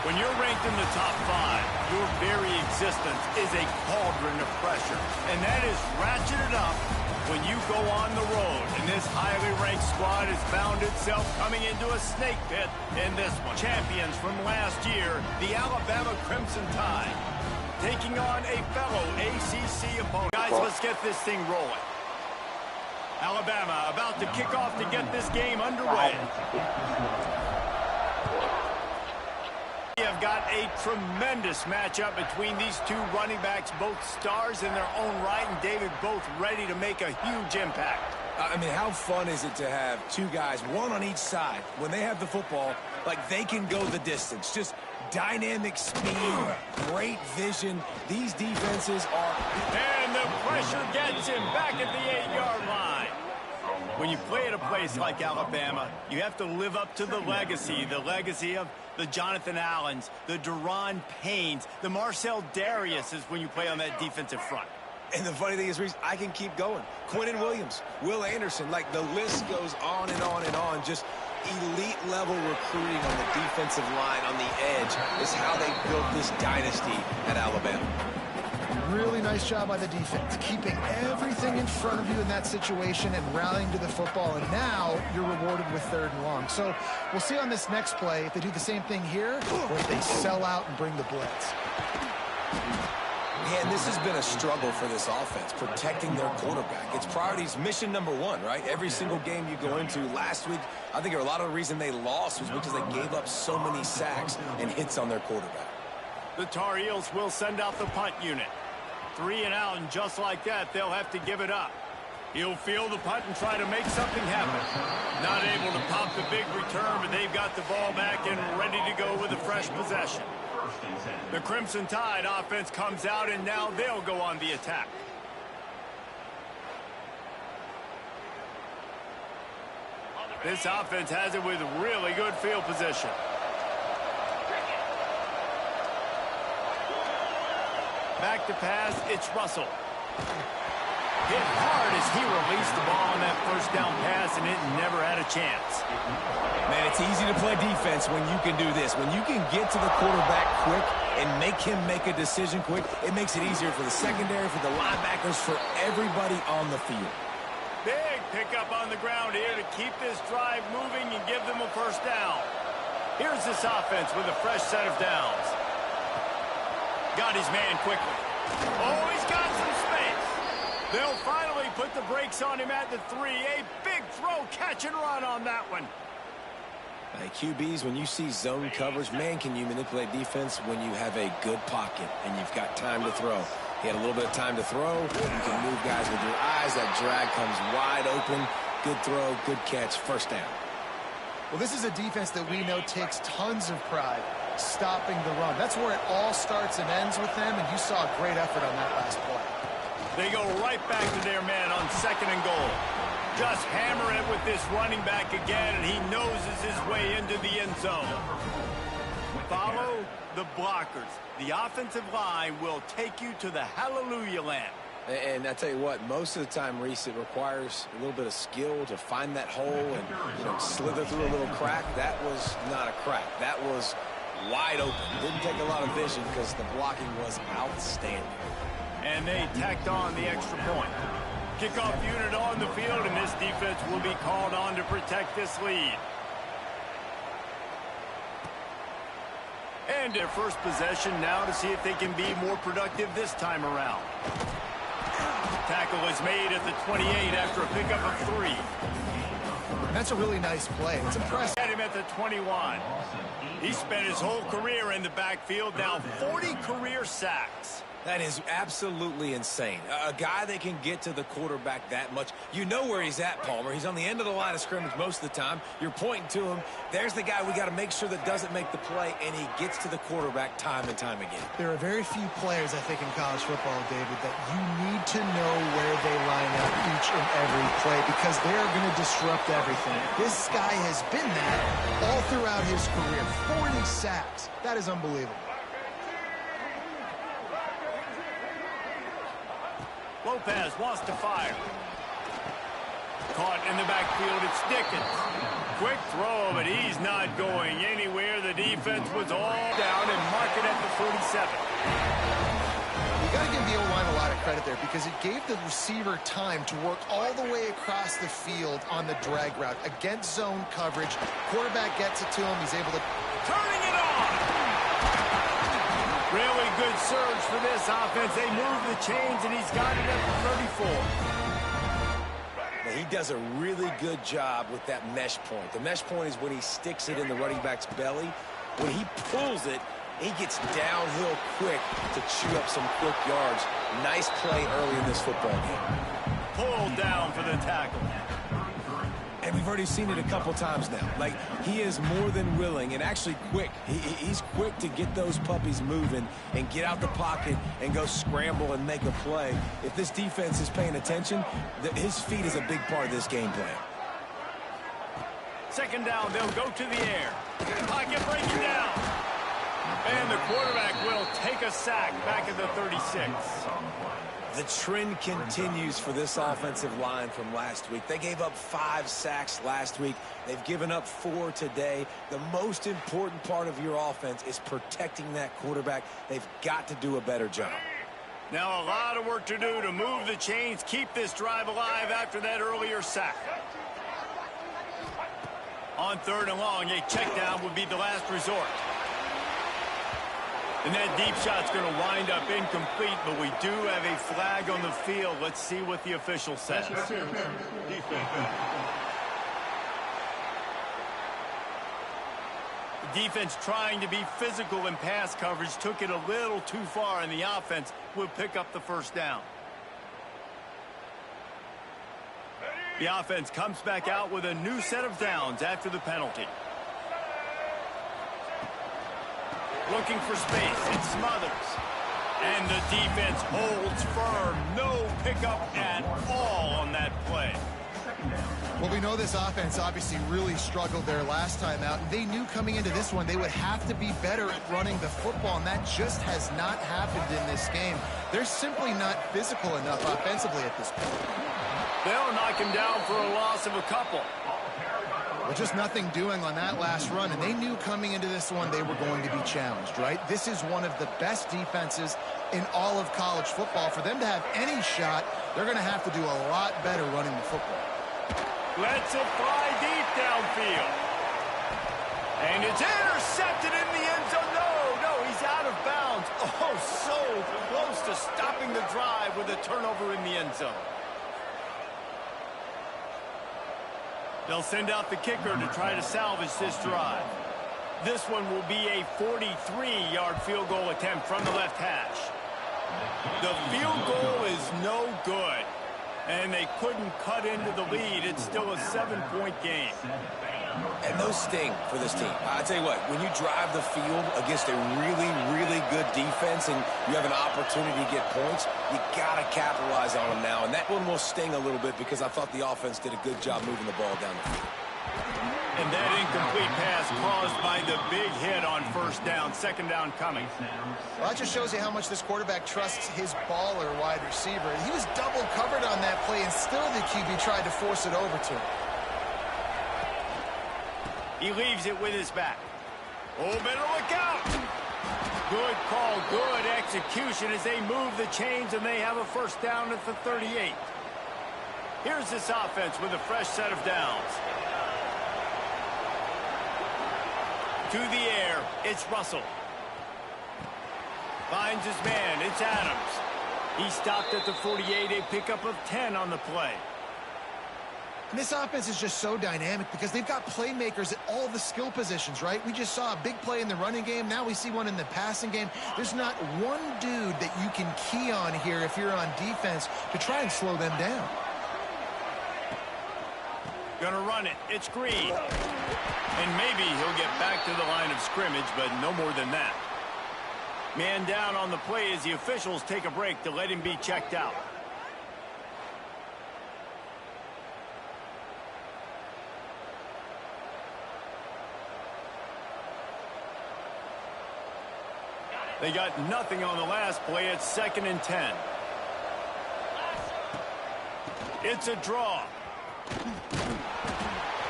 When you're ranked in the top 5, your very existence is a cauldron of pressure. And that is ratcheted up when you go on the road. And this highly ranked squad has found itself coming into a snake pit in this one. Champions from last year, the Alabama Crimson Tide, taking on a fellow ACC opponent. Guys, let's get this thing rolling. Alabama about to kick off to get this game underway. We have got a tremendous matchup between these two running backs, both stars in their own right, and David, both ready to make a huge impact. I mean, how fun is it to have two guys, one on each side, when they have the football, like they can go the distance. Just dynamic speed, great vision. These defenses are... And the pressure gets him back at the 8-yard line. When you play at a place like Alabama, you have to live up to the legacy of the Jonathan Allens, the Deron Paynes, the Marcel Dariuses when you play on that defensive front. And the funny thing is, Reese, I can keep going. Quentin Williams, Will Anderson, like the list goes on and on and on. Just elite level recruiting on the defensive line, on the edge, is how they built this dynasty at Alabama. Really nice job by the defense, keeping everything in front of you in that situation and rallying to the football. And now you're rewarded with 3rd and long. So we'll see on this next play if they do the same thing here or if they sell out and bring the blitz. Man, this has been a struggle for this offense, protecting their quarterback. It's priorities mission #1, right? Every single game you go into. Last week, I think a lot of the reason they lost was because they gave up so many sacks and hits on their quarterback. The Tar Heels will send out the punt unit. 3 and out, and just like that, they'll have to give it up. He'll field the punt and try to make something happen. Not able to pop the big return, but they've got the ball back and ready to go with a fresh possession. The Crimson Tide offense comes out, and now they'll go on the attack. This offense has it with really good field position. Back to pass, it's Russell. Hit hard as he released the ball on that first down pass, and it never had a chance. Man, it's easy to play defense when you can do this. When you can get to the quarterback quick and make him make a decision quick, it makes it easier for the secondary, for the linebackers, for everybody on the field. Big pickup on the ground here to keep this drive moving and give them a first down. Here's this offense with a fresh set of downs. Got his man quickly. Oh, he's got some space. They'll finally put the brakes on him at the 3. A big throw, catch and run on that one. Hey, QBs, when you see zone coverage, man, can you manipulate defense when you have a good pocket and you've got time to throw. He had a little bit of time to throw. You can move guys with your eyes. That drag comes wide open. Good throw, good catch, first down. Well, this is a defense that we know takes tons of pride stopping the run. That's where it all starts and ends with them, and you saw a great effort on that last play. They go right back to their man on 2nd and goal. Just hammer it with this running back again, and he noses his way into the end zone. Follow the blockers. The offensive line will take you to the hallelujah land. And I tell you what, most of the time, Reese, it requires a little bit of skill to find that hole and slither through a little crack. That was not a crack. That was wide open. Didn't take a lot of vision because the blocking was outstanding. And they tacked on the extra point. Kickoff unit on the field, and this defense will be called on to protect this lead. And their first possession now to see if they can be more productive this time around. Tackle is made at the 28 after a pickup of 3. That's a really nice play. It's impressive. At him at the 21. He spent his whole career in the backfield, now 40 career sacks. That is absolutely insane. A guy that can get to the quarterback that much. You know where he's at, Palmer. He's on the end of the line of scrimmage most of the time. You're pointing to him. There's the guy we got to make sure that doesn't make the play, and he gets to the quarterback time and time again. There are very few players, I think, in college football, David, that you need to know where they line up each and every play because they are going to disrupt everything. This guy has been that all throughout his career. 40 sacks. That is unbelievable. Lopez wants to fire. Caught in the backfield, it's Dickens. Quick throw, but he's not going anywhere. The defense was all down and mark it at the 47. You got to give the O-line a lot of credit there because it gave the receiver time to work all the way across the field on the drag route against zone coverage. Quarterback gets it to him. He's able to... Turning it on! Really good surge for this offense. They move the chains, and he's got it at the 34. Now, he does a really good job with that mesh point. The mesh point is when he sticks it in the running back's belly. When he pulls it, he gets downhill quick to chew up some quick yards. Nice play early in this football game. Pulled down for the tackle. And we've already seen it a couple times now. Like, he is more than willing and actually quick. He's quick to get those puppies moving and get out the pocket and go scramble and make a play. If this defense is paying attention, his feet is a big part of this game plan. Second down, they'll go to the air. Pocket breaking down. And the quarterback will take a sack back at the 36. The trend continues for this offensive line from last week. They gave up 5 sacks last week. They've given up 4 today. The most important part of your offense is protecting that quarterback. They've got to do a better job. Now a lot of work to do to move the chains, keep this drive alive after that earlier sack. On third and long, a check down would be the last resort. And that deep shot's going to wind up incomplete, but we do have a flag on the field. Let's see what the official says. The defense trying to be physical in pass coverage took it a little too far, and the offense will pick up the first down. The offense comes back out with a new set of downs after the penalty. Looking for space, it smothers. And the defense holds firm. No pickup at all on that play. Well, we know this offense obviously really struggled there last time out. They knew coming into this one they would have to be better at running the football, and that just has not happened in this game. They're simply not physical enough offensively at this point. They'll knock him down for a loss of a couple. Well, just nothing doing on that last run, and they knew coming into this one they were going to be challenged, right? This is one of the best defenses in all of college football. For them to have any shot, they're going to have to do a lot better running the football. Lets it fly deep downfield. And it's intercepted in the end zone. No, he's out of bounds. Oh, so close to stopping the drive with a turnover in the end zone. They'll send out the kicker to try to salvage this drive. This one will be a 43-yard field goal attempt from the left hash. The field goal is no good, and they couldn't cut into the lead. It's still a 7-point game. And those sting for this team. I tell you what, when you drive the field against a really, really good defense and you have an opportunity to get points, you got to capitalize on them now. And that one will sting a little bit because I thought the offense did a good job moving the ball down the field. And that incomplete pass caused by the big hit on first down. Second down coming. Well, that just shows you how much this quarterback trusts his baller wide receiver. He was double covered on that play, and still the QB tried to force it over to him. He leaves it with his back. Oh, better look out. Good call, good execution as they move the chains, and they have a first down at the 38. Here's this offense with a fresh set of downs. To the air, it's Russell. Finds his man, it's Adams. He stopped at the 48, a pickup of 10 on the play. And this offense is just so dynamic because they've got playmakers at all the skill positions, right? We just saw a big play in the running game. Now we see one in the passing game. There's not one dude that you can key on here if you're on defense to try and slow them down. Gonna run it. It's Green. And maybe he'll get back to the line of scrimmage, but no more than that. Man down on the play as the officials take a break to let him be checked out. They got nothing on the last play. It's 2nd and 10. It's a draw.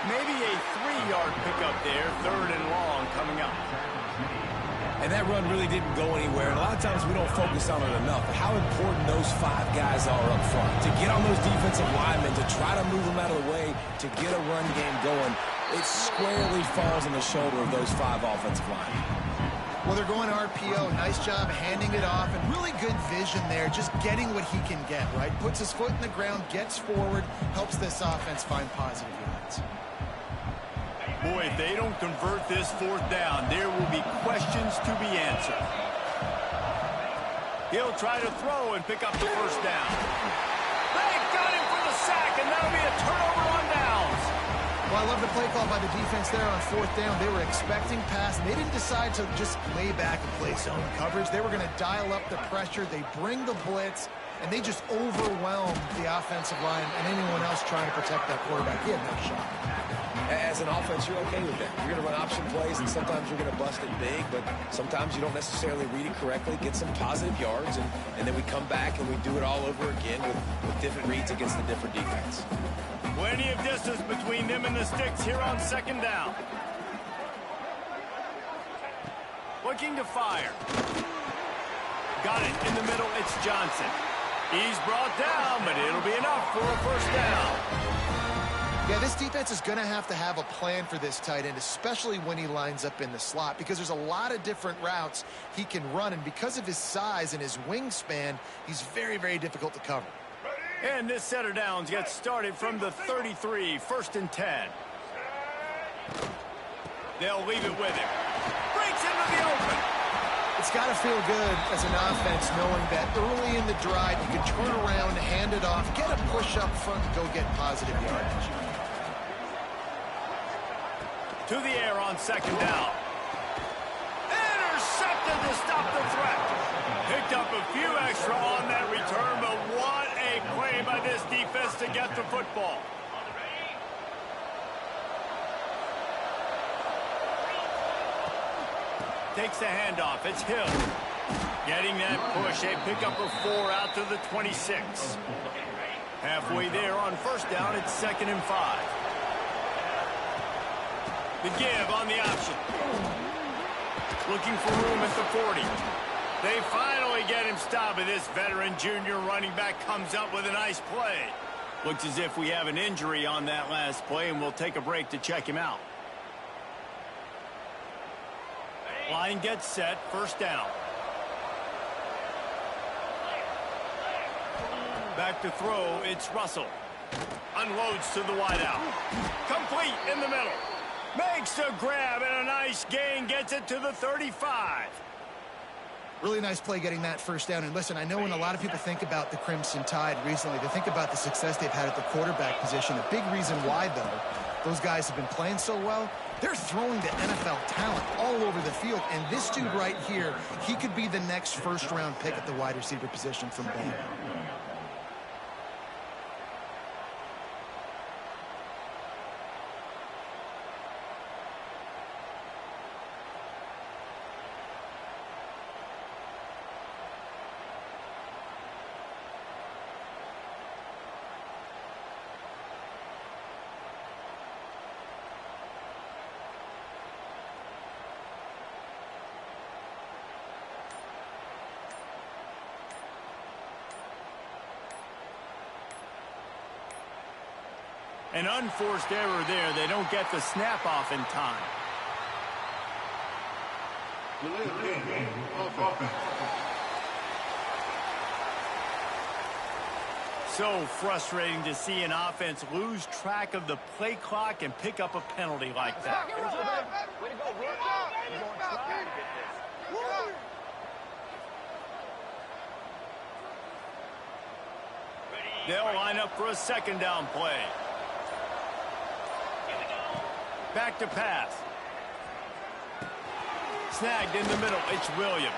Maybe a 3-yard pickup there, 3rd and long coming up. And that run really didn't go anywhere. And a lot of times we don't focus on it enough. How important those 5 guys are up front. To get on those defensive linemen, to try to move them out of the way, to get a run game going, it squarely falls on the shoulder of those 5 offensive linemen. Well, they're going RPO. Nice job handing it off, and really good vision there, just getting what he can get, right? Puts his foot in the ground, gets forward, helps this offense find positive yards. Boy, if they don't convert this 4th down, there will be questions to be answered. He'll try to throw and pick up the 1st down. They got him for the sack, and that'll be a turnover on downs. Well, I love the play call by the defense there on 4th down. They were expecting pass, and they didn't decide to just lay back and play zone coverage. They were going to dial up the pressure. They bring the blitz, and they just overwhelm the offensive line and anyone else trying to protect that quarterback. He had no shot. As an offense, you're okay with that. You're going to run option plays, and sometimes you're going to bust it big, but sometimes you don't necessarily read it correctly, get some positive yards, and then we come back and we do it all over again with different reads against the different defense. Plenty of distance between them and the sticks here on 2nd down. Looking to fire. Got it in the middle. It's Johnson. He's brought down, but it'll be enough for a 1st down. Yeah, this defense is going to have a plan for this tight end, especially when he lines up in the slot, because there's a lot of different routes he can run, and because of his size and his wingspan, he's very, very difficult to cover. And this set of downs gets started from the 33, 1st and 10. They'll leave it with him. Breaks into the open. It's got to feel good as an offense knowing that early in the drive you can turn around, hand it off, get a push up front, and go get positive yardage. To the air on 2nd down. Intercepted to stop the threat. Picked up a few extra on that return, but what a play by this defense to get the football. Takes the handoff. It's Hill. Getting that push. A pickup of 4 out to the 26. Halfway there on 1st down. It's 2nd and 5. The give on the option. Looking for room at the 40. They finally get him stopped, and this veteran junior running back comes up with a nice play. Looks as if we have an injury on that last play, and we'll take a break to check him out. Line gets set, 1st down. Back to throw, it's Russell. Unloads to the wideout. Complete in the middle. Makes a grab and a nice gain, gets it to the 35. Really nice play getting that 1st down. And listen, I know when a lot of people think about the Crimson Tide recently, they think about the success they've had at the quarterback position. A big reason why, though, those guys have been playing so well, they're throwing to NFL talent all over the field. And this dude right here, he could be the next 1st-round pick at the wide receiver position from Bama. An unforced error there. They don't get the snap off in time. So frustrating to see an offense lose track of the play clock and pick up a penalty like that. They'll line up for a 2nd down play. Back to pass. Snagged in the middle. It's Williams.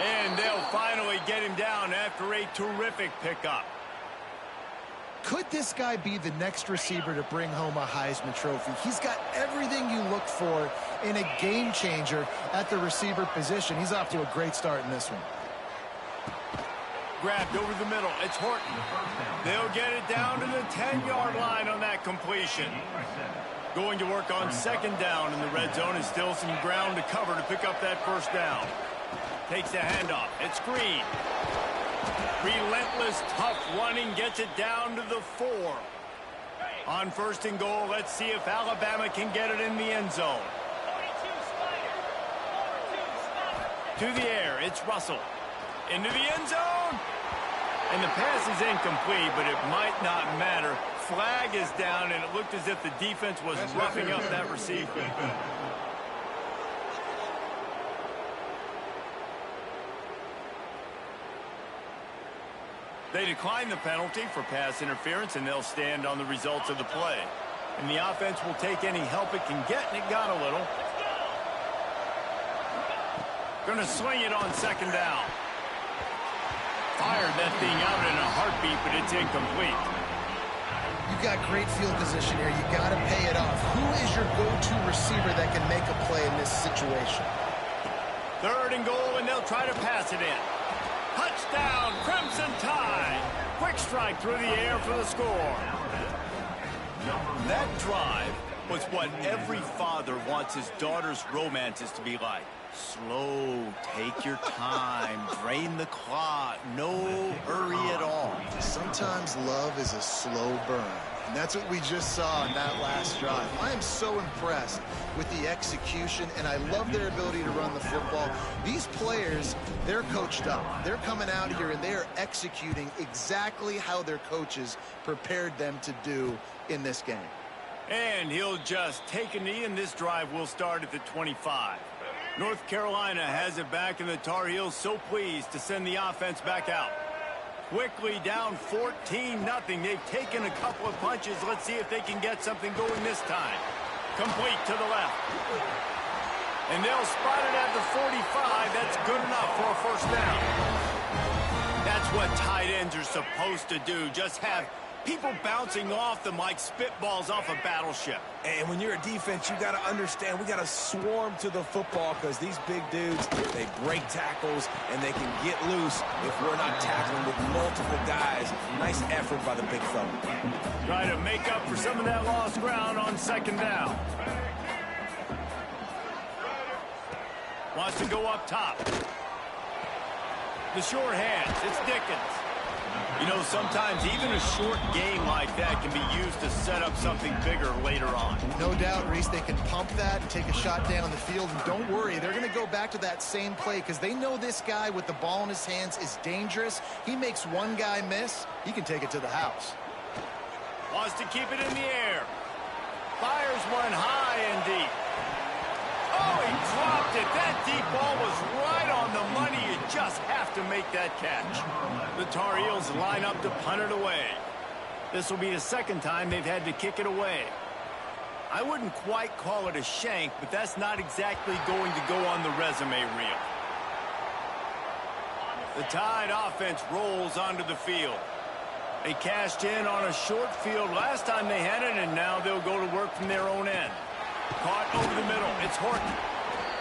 And they'll finally get him down after a terrific pickup. Could this guy be the next receiver to bring home a Heisman Trophy? He's got everything you look for in a game changer at the receiver position. He's off to a great start in this one. Grabbed over the middle. It's Horton. They'll get it down to the 10-yard line on that completion. Going to work on second down in the red zone, and still some ground to cover to pick up that first down. Takes the handoff. It's Green. Relentless, tough running gets it down to the 4. On first and goal, let's see if Alabama can get it in the end zone. To the air, it's Russell. Into the end zone. And the pass is incomplete, but it might not matter. Flag is down, and it looked as if the defense was roughing up that receiver. They decline the penalty for pass interference, and they'll stand on the results of the play. And the offense will take any help it can get, and it got a little. Going to swing it on second down. Fired that thing out in a heartbeat, but it's incomplete. You've got great field position here. You got to pay it off. Who is your go-to receiver that can make a play in this situation? Third and goal, and they'll try to pass it in. Touchdown, Crimson Tide. Quick strike through the air for the score. That drive was what every father wants his daughter's romances to be like. Slow, take your time, drain the clock, no hurry at all. Sometimes love is a slow burn, and that's what we just saw in that last drive. I am so impressed with the execution, and I love their ability to run the football. These players, they're coached up. They're coming out here, and they are executing exactly how their coaches prepared them to do in this game. And he'll just take a knee, and this drive will start at the 25. North Carolina has it back, and the Tar Heels so pleased to send the offense back out. Quickly down 14-0. They've taken a couple of punches. Let's see if they can get something going this time. Complete to the left. And they'll spot it at the 45. That's good enough for a first down. That's what tight ends are supposed to do. Just have people bouncing off them like spitballs off a battleship. And when you're a defense, you got to understand, we got to swarm to the football because these big dudes, they break tackles and they can get loose if we're not tackling with multiple guys. Nice effort by the big fella. Try to make up for some of that lost ground on second down. Wants to go up top. The short hands, it's Dickens. You know, sometimes even a short game like that can be used to set up something bigger later on. No doubt, Reese, they can pump that and take a shot down the field. And don't worry, they're going to go back to that same play because they know this guy with the ball in his hands is dangerous. He makes one guy miss, he can take it to the house. Wants to keep it in the air. Fires one high and deep. Oh, he dropped it. That deep ball was right on the money. You just have to make that catch. The Tar Heels line up to punt it away. This will be the second time they've had to kick it away. I wouldn't quite call it a shank, but that's not exactly going to go on the resume reel. The Tide offense rolls onto the field. They cashed in on a short field last time they had it, and now they'll go to work from their own end. Caught over the middle. It's Horton.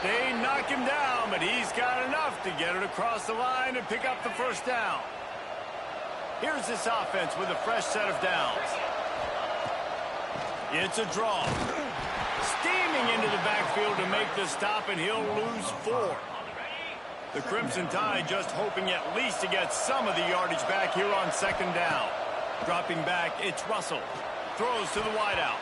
They knock him down, but he's got enough to get it across the line and pick up the first down. Here's this offense with a fresh set of downs. It's a draw. Steaming into the backfield to make the stop, and he'll lose 4. The Crimson Tide just hoping at least to get some of the yardage back here on second down. Dropping back, it's Russell. Throws to the wideout.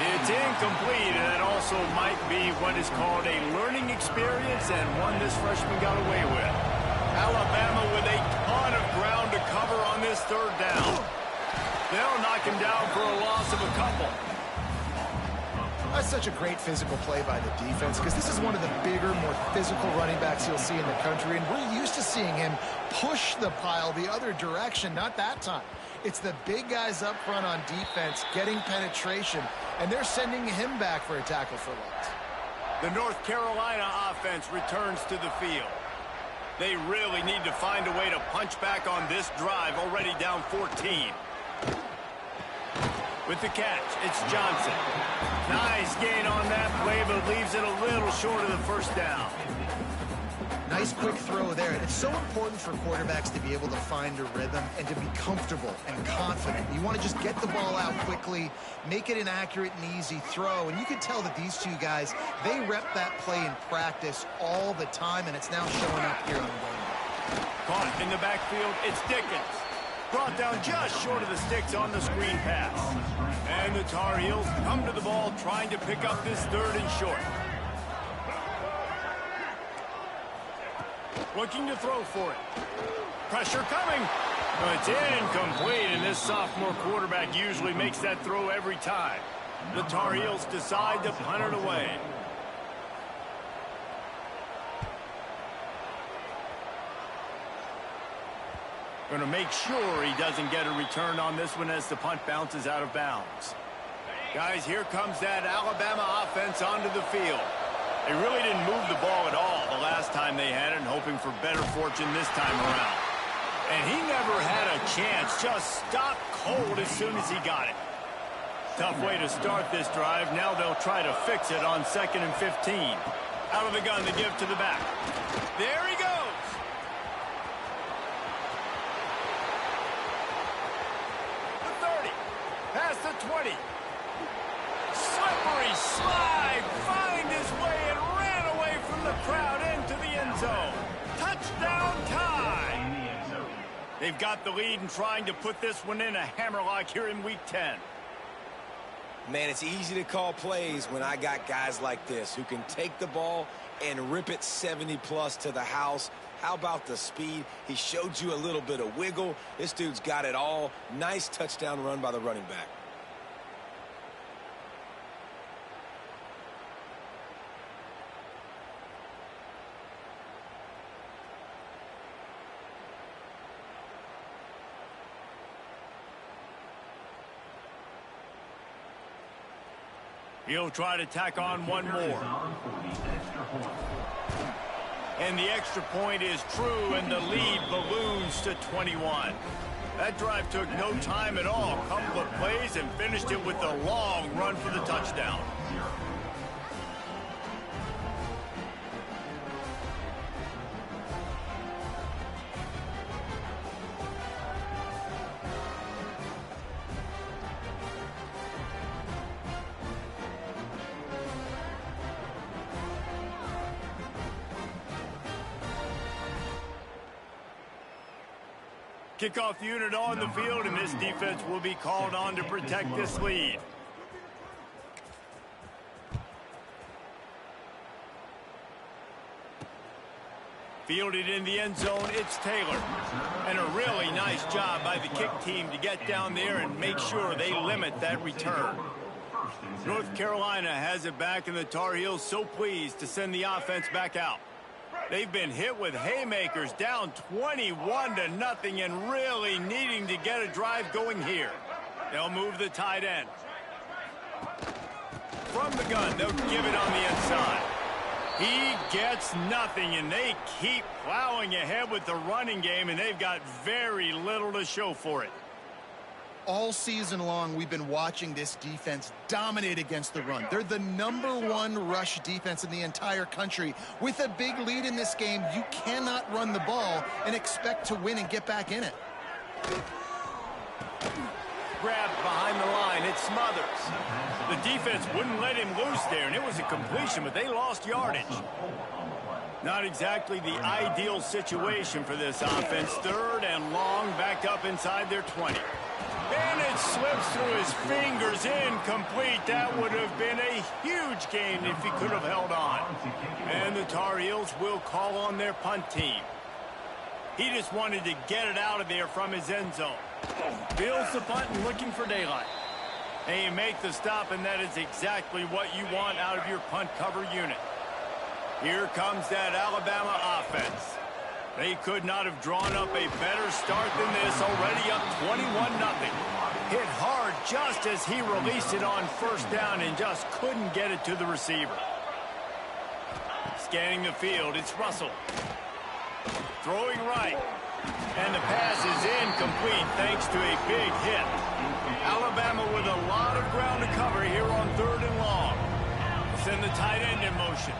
It's incomplete, and that also might be what is called a learning experience and one this freshman got away with. Alabama with a ton of ground to cover on this third down. They'll knock him down for a loss of a couple. That's such a great physical play by the defense because this is one of the bigger, more physical running backs you'll see in the country, and we're used to seeing him push the pile the other direction, not that time. It's the big guys up front on defense getting penetration, and they're sending him back for a tackle for loss. The North Carolina offense returns to the field. They really need to find a way to punch back on this drive, already down 14. With the catch, it's Johnson. Nice gain on that play, but leaves it a little short of the first down. Nice quick throw there. It's so important for quarterbacks to be able to find a rhythm and to be comfortable and confident. You want to just get the ball out quickly, make it an accurate and easy throw. And you can tell that these two guys, they rep that play in practice all the time, and it's now showing up here on the game. Caught in the backfield, it's Dickens. Brought down just short of the sticks on the screen pass. And the Tar Heels come to the ball trying to pick up this 3rd and short. Looking to throw for it. Pressure coming. But it's incomplete, and this sophomore quarterback usually makes that throw every time. The Tar Heels decide to punt it away. Going to make sure he doesn't get a return on this one as the punt bounces out of bounds. Guys, here comes that Alabama offense onto the field. They really didn't move the ball at all the last time they had it, and hoping for better fortune this time around. And he never had a chance, just stopped cold as soon as he got it. Tough way to start this drive. Now they'll try to fix it on 2nd and 15. Out of the gun to give to the back. There he goes. Past the 20. Slippery slide. Find his way and ran away from the crowd into the end zone. Touchdown time. They've got the lead and trying to put this one in a hammerlock here in Week 10. Man, it's easy to call plays when I got guys like this who can take the ball and rip it 70-plus to the house. How about the speed? He showed you a little bit of wiggle. This dude's got it all. Nice touchdown run by the running back. He'll try to tack on one more. And the extra point is true, and the lead balloons to 21. That drive took no time at all. A couple of plays and finished it with a long run for the touchdown. Kickoff unit on the field, and this defense will be called on to protect this lead. Fielded in the end zone, it's Taylor. And a really nice job by the kick team to get down there and make sure they limit that return. North Carolina has it back, and the Tar Heels so pleased to send the offense back out. They've been hit with haymakers, down 21-0, and really needing to get a drive going here. They'll move the tight end. From the gun, they'll give it on the inside. He gets nothing, and they keep plowing ahead with the running game, and they've got very little to show for it. All season long, we've been watching this defense dominate against the run. They're the #1 rush defense in the entire country. With a big lead in this game, you cannot run the ball and expect to win and get back in it. Grabbed behind the line, it's Smothers. The defense wouldn't let him loose there, and it was a completion, but they lost yardage. Not exactly the ideal situation for this offense. 3rd and long, back up inside their 20. And it slips through his fingers, incomplete. That would have been a huge gain if he could have held on. And the Tar Heels will call on their punt team. He just wanted to get it out of there from his end zone. Builds the punt and looking for daylight. And you make the stop, and that is exactly what you want out of your punt cover unit. Here comes that Alabama offense. They could not have drawn up a better start than this, already up 21-0. Hit hard just as he released it on 1st down and just couldn't get it to the receiver. Scanning the field, it's Russell. Throwing right. And the pass is incomplete thanks to a big hit. Alabama with a lot of ground to cover here on 3rd and long. Send the tight end in motion.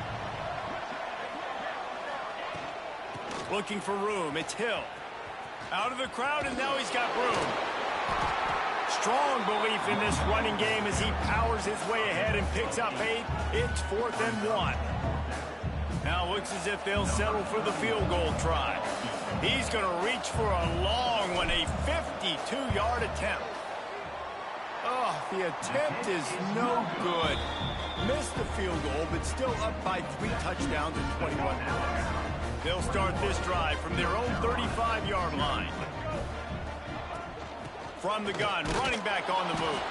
Looking for room. It's Hill. Out of the crowd, and now he's got room. Strong belief in this running game as he powers his way ahead and picks up 8. It's 4th and 1. Now looks as if they'll settle for the field goal try. He's going to reach for a long one, a 52-yard attempt. Oh, the attempt is no good. Missed the field goal, but still up by 3 touchdowns and 21 points. They'll start this drive from their own 35-yard line. From the gun, running back on the move.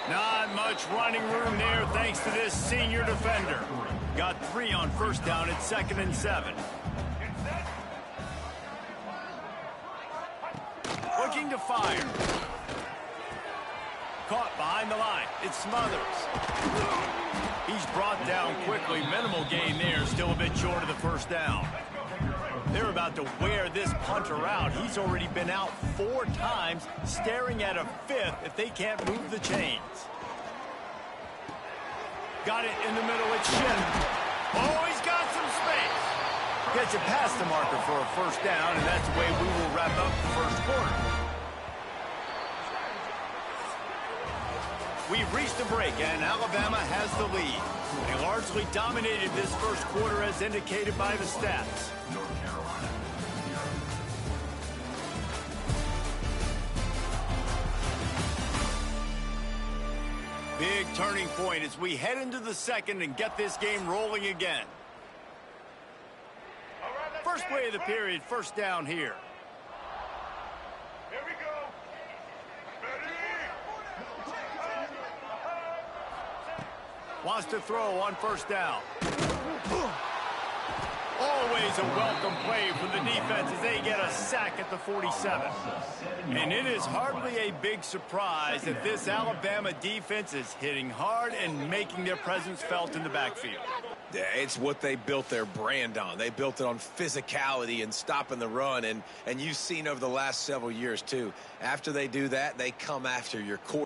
Not much running room there thanks to this senior defender. Got 3 on first down at 2nd and 7. Looking to fire. Caught behind the line. It's Smothers. He's brought down quickly. Minimal gain there. Still a bit short of the first down. They're about to wear this punter out. He's already been out 4 times, staring at a 5th if they can't move the chains. Got it in the middle. It's Shin. Oh, he's got some space. Gets it past the marker for a first down, and that's the way we will wrap up the first quarter. We've reached a break, and Alabama has the lead. They largely dominated this first quarter as indicated by the stats. Big turning point as we head into the second and get this game rolling again. First play of the period, first down here. Here we go. Wants to throw on first down. Always a welcome play for the defense as they get a sack at the 47. And it is hardly a big surprise that this Alabama defense is hitting hard and making their presence felt in the backfield. Yeah, it's what they built their brand on. They built it on physicality and stopping the run, and you've seen over the last several years, too. After they do that, they come after your core.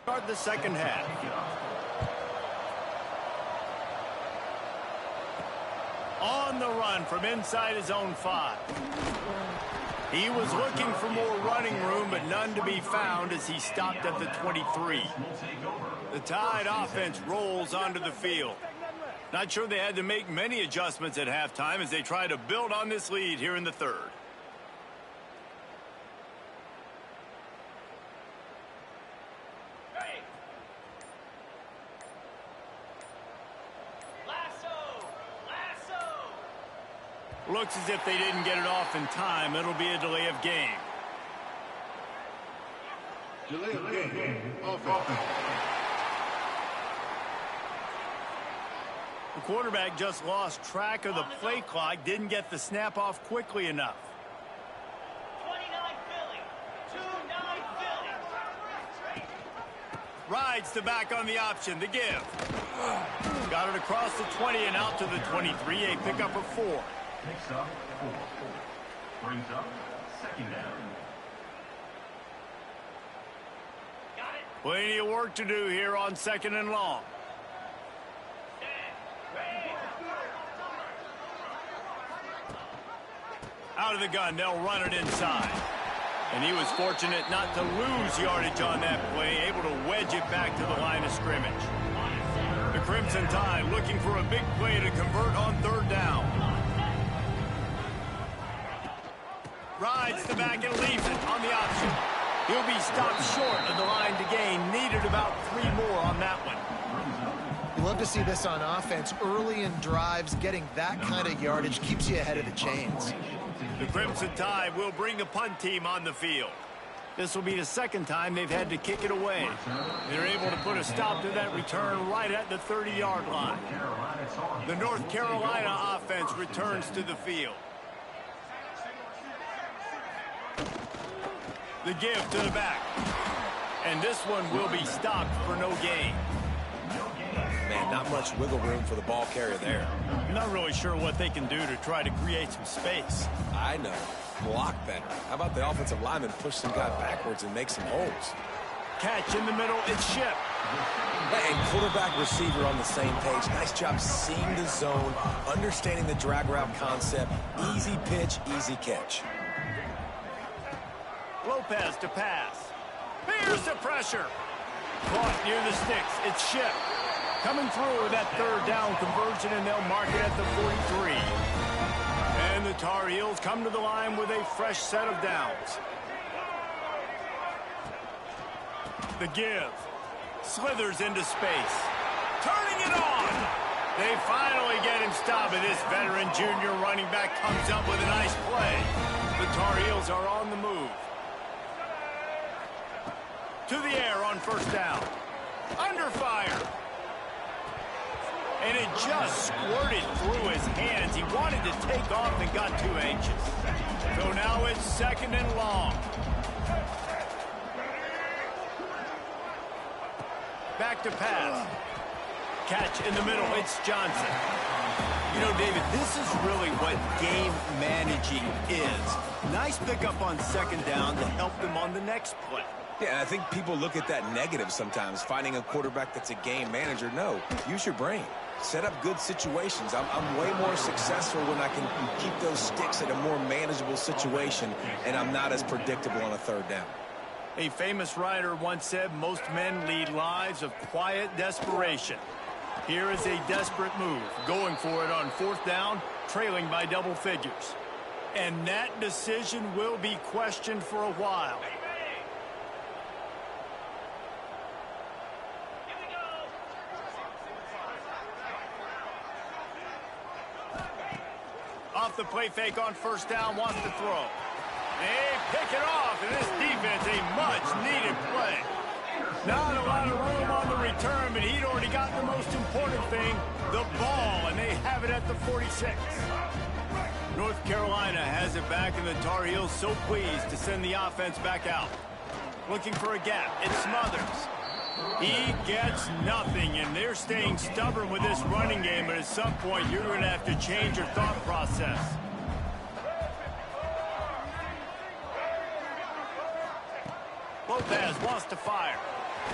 Start the second half. On the run from inside his own 5. He was looking for more running room, but none to be found as he stopped at the 23. The Tide offense rolls onto the field. Not sure they had to make many adjustments at halftime as they try to build on this lead here in the third. Looks as if they didn't get it off in time. It'll be a delay of game. Delay of game. Offense. The quarterback just lost track of the play clock. Didn't get the snap off quickly enough. 29 Philly. 2-9 Philly. Rides the back on the option. The give. Got it across the 20 and out to the 23. A pickup of 4. Picks up 4. Brings up second down. Got it. Plenty of work to do here on second and long. Out of the gun, they'll run it inside. And he was fortunate not to lose yardage on that play, able to wedge it back to the line of scrimmage. The Crimson Tide looking for a big play to convert on third down. Rides the back and leaves it on the option. He'll be stopped short of the line to gain. Needed about 3 more on that one. You love to see this on offense. Early in drives, getting that kind of yardage keeps you ahead of the chains. The Crimson Tide will bring the punt team on the field. This will be the second time they've had to kick it away. They're able to put a stop to that return right at the 30-yard line. The North Carolina offense returns to the field. The give to the back. And this one will be stopped for no gain. man. Not much wiggle room for the ball carrier there. I'm not really sure what they can do to try to create some space. I know. Block better. How about the offensive lineman push some guy backwards and make some holes? Catch in the middle, it's Ship. And quarterback receiver on the same page. Nice job seeing the zone, understanding the drag route concept. Easy pitch, easy catch. Lopez to pass. Here's the pressure. Caught near the sticks. It's Ship. Coming through with that third down conversion, and they'll mark it at the 43. And the Tar Heels come to the line with a fresh set of downs. The give. Slithers into space. Turning it on. They finally get him stopped, and this veteran junior running back comes up with a nice play. The Tar Heels are on the move. To the air on first down. Under fire. And it just squirted through his hands. He wanted to take off and got too anxious. So now it's second and long. Back to pass. Catch in the middle. It's Johnson. You know, David, this is really what game managing is. Nice pickup on second down to help them on the next play. Yeah, and I think people look at that negative sometimes, finding a quarterback that's a game manager. No, use your brain. Set up good situations. I'm way more successful when I can keep those sticks at a more manageable situation, and I'm not as predictable on a third down. A famous writer once said, most men lead lives of quiet desperation. Here is a desperate move, going for it on fourth down, trailing by double figures. And that decision will be questioned for a while. Off the play fake on first down, wants to throw. They pick it off, and this defense, a much-needed play. Not a lot of room on the return, but he'd already got the most important thing, the ball, and they have it at the 46. North Carolina has it back, and the Tar Heels so pleased to send the offense back out. Looking for a gap. It's Smothers. He gets nothing, and they're staying stubborn with this running game, but at some point you're going to have to change your thought process. Lopez wants to fire.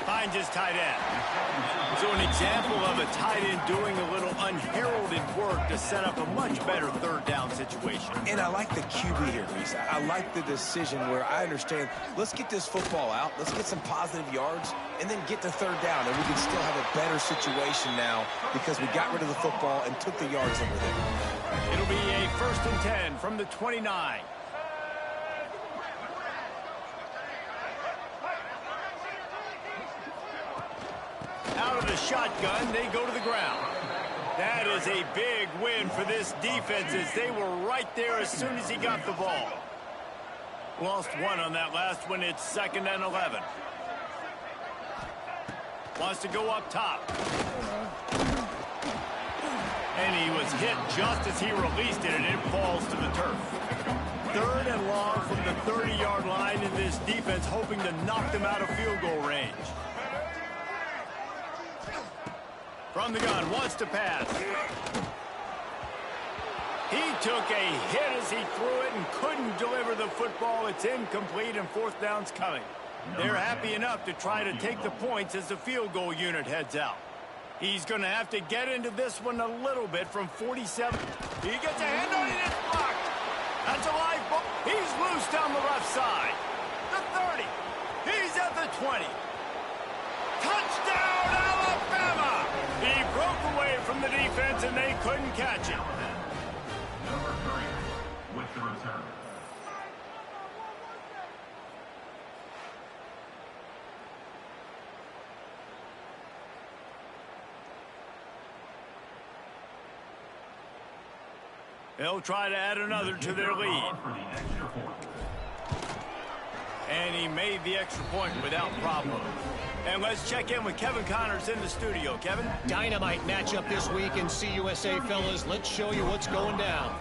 Finds his tight end. So an example of a tight end doing a little unheralded work to set up a much better third down situation. And I like the QB here, Reese. I like the decision where I understand, let's get this football out, let's get some positive yards, and then get to third down, and we can still have a better situation now because we got rid of the football and took the yards over there. It'll be a 1st and 10 from the 29. Out of the shotgun, they go to the ground. That is a big win for this defense as they were right there as soon as he got the ball. Lost one on that last one. It's 2nd and 11. Wants to go up top. And he was hit just as he released it, and it falls to the turf. 3rd and long from the 30-yard line, in this defense hoping to knock them out of field goal range. From the gun, wants to pass. He took a hit as he threw it and couldn't deliver the football. It's incomplete, and 4th down's coming. They're happy enough to try to take the points as the field goal unit heads out. He's going to have to get into this one a little bit from 47. He gets a hand on it, it's blocked. That's a live ball. He's loose down the left side. The 30. He's at the 20. Touchdown, Alabama! He broke away from the defense, and they couldn't catch him. Number 3 with the return. They'll try to add another to their lead. And he made the extra point without problem. And let's check in with Kevin Connors in the studio. Kevin? Dynamite matchup this week in CUSA, fellas. Let's show you what's going down.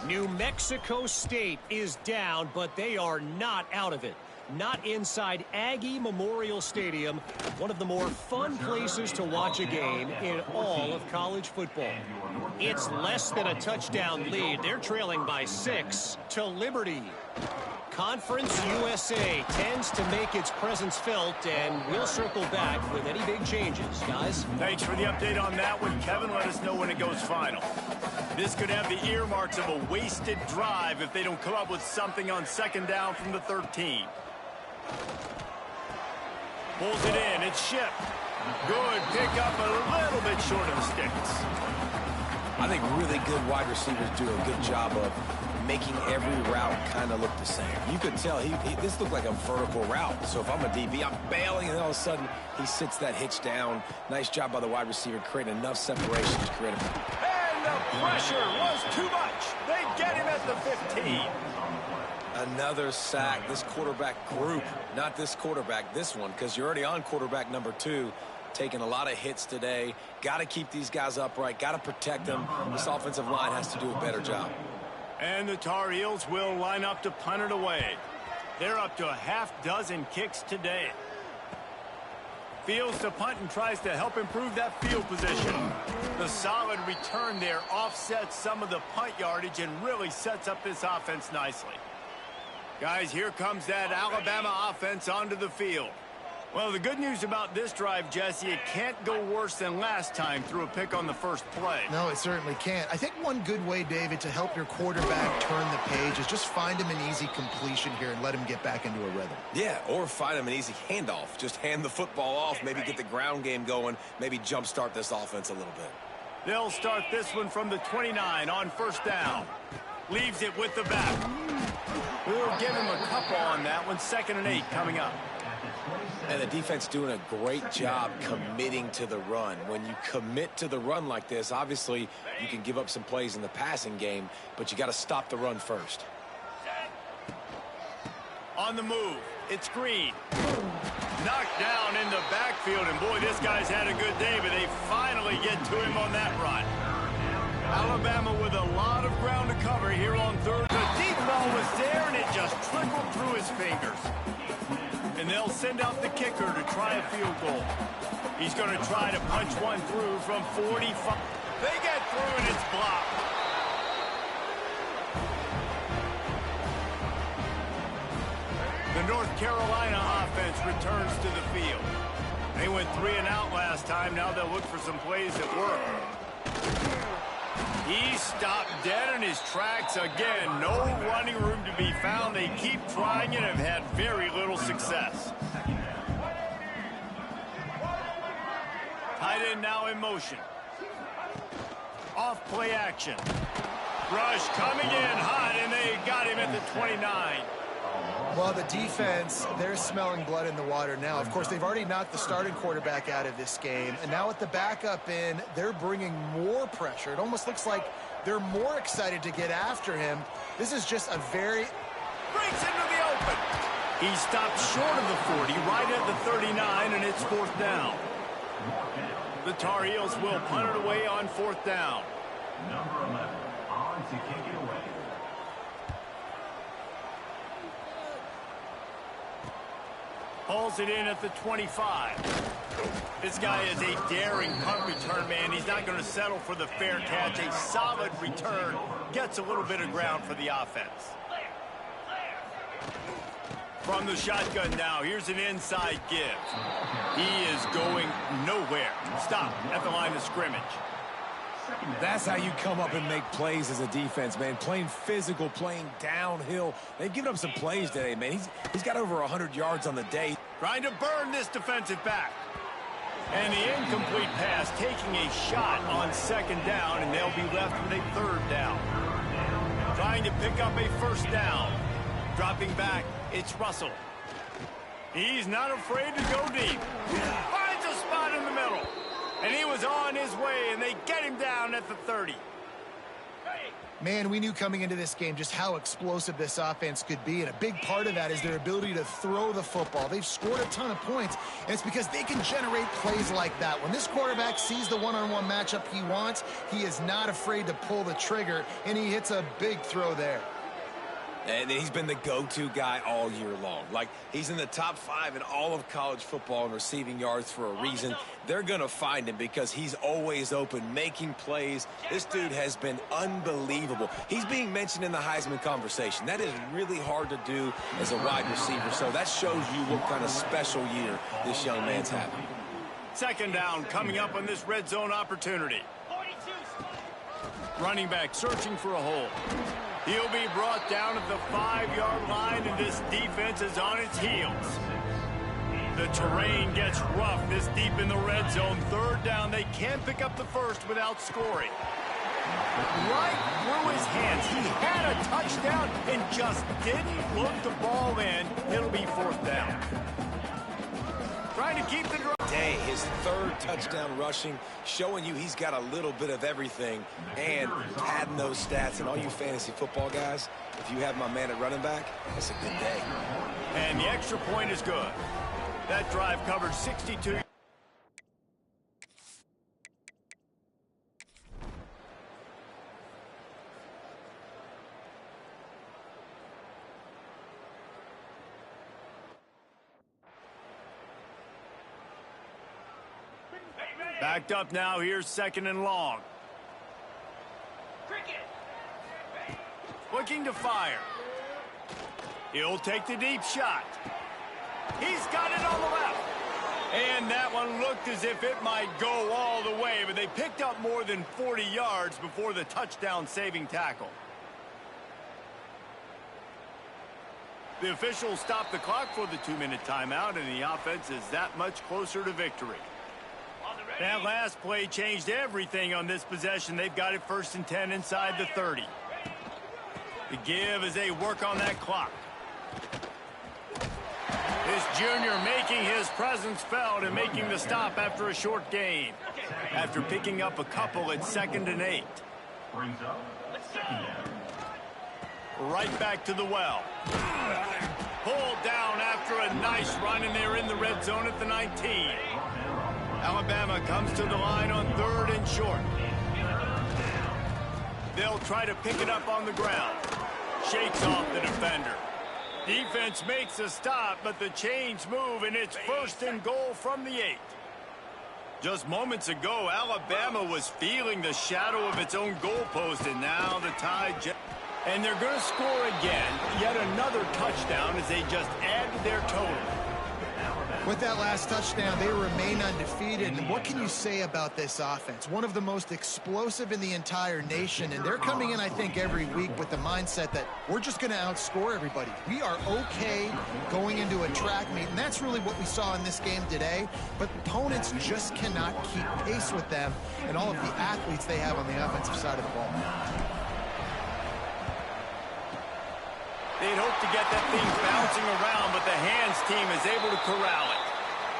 New Mexico State is down, but they are not out of it. not inside Aggie Memorial Stadium, one of the more fun places to watch a game in all of college football. It's less than a touchdown lead. They're trailing by 6 to Liberty. Conference USA tends to make its presence felt, and we'll circle back with any big changes, guys. Thanks for the update on that one, Kevin. Let us know when it goes final. This could have the earmarks of a wasted drive if they don't come up with something on second down from the 13. Pulls it in. It's shipped. Good pick up, a little bit short of the sticks. I think really good wide receivers do a good job of making every route kind of look the same. You could tell this looked like a vertical route. So if I'm a DB, I'm bailing, and all of a sudden he sits that hitch down. Nice job by the wide receiver creating enough separation to create a... And the pressure was too much. They get him at the 15. Another sack. This quarterback group, not this quarterback, this one, because you're already on quarterback number 2. Taking a lot of hits today. Got to keep these guys upright. Got to protect them. This offensive line has to do a better job. And the Tar Heels will line up to punt it away. They're up to a half-dozen kicks today. Fields to punt and tries to help improve that field position. The solid return there offsets some of the punt yardage and really sets up this offense nicely. Guys, here comes that Alabama offense onto the field. Well, the good news about this drive, Jesse, it can't go worse than last time through a pick on the first play. No, it certainly can't. I think one good way, David, to help your quarterback turn the page is just find him an easy completion here and let him get back into a rhythm. Yeah, or find him an easy handoff. Just hand the football off, maybe get the ground game going, maybe jumpstart this offense a little bit. They'll start this one from the 29 on first down. Leaves it with the back. We'll give him a couple on that one. 2nd and 8 coming up. And the defense doing a great job committing to the run. When you commit to the run like this, obviously you can give up some plays in the passing game, but you got to stop the run first. On the move, it's Green. Knocked down in the backfield, and boy, this guy's had a good day, but they finally get to him on that run. Alabama with a lot of ground to cover here on third. The deep ball was there, and it just trickled through his fingers. And they'll send out the kicker to try a field goal. He's going to try to punch one through from 45. They get through, and it's blocked. The North Carolina offense returns to the field. They went 3 and out last time. Now they'll look for some plays that work. He stopped dead in his tracks again. No running room to be found. They keep trying and have had very little success. Tight end now in motion. Off play action. Rush coming in hot, and they got him at the 29. Well, the defense, they're smelling blood in the water now. Of course, they've already knocked the starting quarterback out of this game. And now with the backup in, they're bringing more pressure. It almost looks like they're more excited to get after him. This is just a very... Breaks into the open. He stopped short of the 40, right at the 39, and it's 4th down. The Tar Heels will punt it away on 4th down. Number 11 on to kick it away. Hauls it in at the 25. This guy is a daring punt return man. He's not going to settle for the fair catch. A solid return. Gets a little bit of ground for the offense. From the shotgun now, here's an inside give. He is going nowhere. Stop at the line of scrimmage. That's how you come up and make plays as a defense, man. Playing physical, playing downhill. They've given up some plays today, man. He's got over 100 yards on the day. Trying to burn this defensive back. And the incomplete pass taking a shot on 2nd down, and they'll be left with a 3rd down. Trying to pick up a 1st down. Dropping back, it's Russell. He's not afraid to go deep. Finds a spot in the middle. And he was on his way, and they get him down at the 30. Man, we knew coming into this game just how explosive this offense could be, and a big part of that is their ability to throw the football. They've scored a ton of points, and it's because they can generate plays like that. When this quarterback sees the one-on-one matchup he wants, he is not afraid to pull the trigger, and he hits a big throw there. And he's been the go-to guy all year long. Like, he's in the top 5 in all of college football in receiving yards for a reason. They're going to find him because he's always open, making plays. This dude has been unbelievable. He's being mentioned in the Heisman conversation. That is really hard to do as a wide receiver. So that shows you what kind of special year this young man's having. Second down coming up on this red zone opportunity. 42. Running back searching for a hole. He'll be brought down at the 5-yard line, and this defense is on its heels. The terrain gets rough this deep in the red zone. Third down, they can't pick up the first without scoring. Right through his hands. He had a touchdown and just didn't look the ball in. It'll be fourth down. Trying to keep the drive. His 3rd touchdown rushing, showing you he's got a little bit of everything, and adding those stats. And all you fantasy football guys, if you have my man at running back, that's a good day. And the extra point is good. That drive covered 62. Backed up now. Here's 2nd and long. Cricket. Looking to fire. He'll take the deep shot. He's got it on the left. And that one looked as if it might go all the way, but they picked up more than 40 yards before the touchdown-saving tackle. The officials stopped the clock for the 2-minute timeout, and the offense is that much closer to victory. That last play changed everything on this possession. They've got it 1st and 10 inside the 30. The give as they work on that clock. This junior making his presence felt and making the stop after a short gain. After picking up a couple at 2nd and 8. Right back to the well. Pulled down after a nice run, and they're in the red zone at the 19. Alabama comes to the line on 3rd and short. They'll try to pick it up on the ground. Shakes off the defender. Defense makes a stop, but the chains move, and it's 1st and goal from the 8. Just moments ago, Alabama was feeling the shadow of its own goalpost, and now the Tide. And they're going to score again. Yet another touchdown as they just add to their total. With that last touchdown, they remain undefeated. And what can you say about this offense? One of the most explosive in the entire nation. And they're coming in, I think, every week with the mindset that we're just going to outscore everybody. We are okay going into a track meet. And that's really what we saw in this game today. But opponents just cannot keep pace with them and all of the athletes they have on the offensive side of the ball. They'd hope to get that thing bouncing around, but the hands team is able to corral it.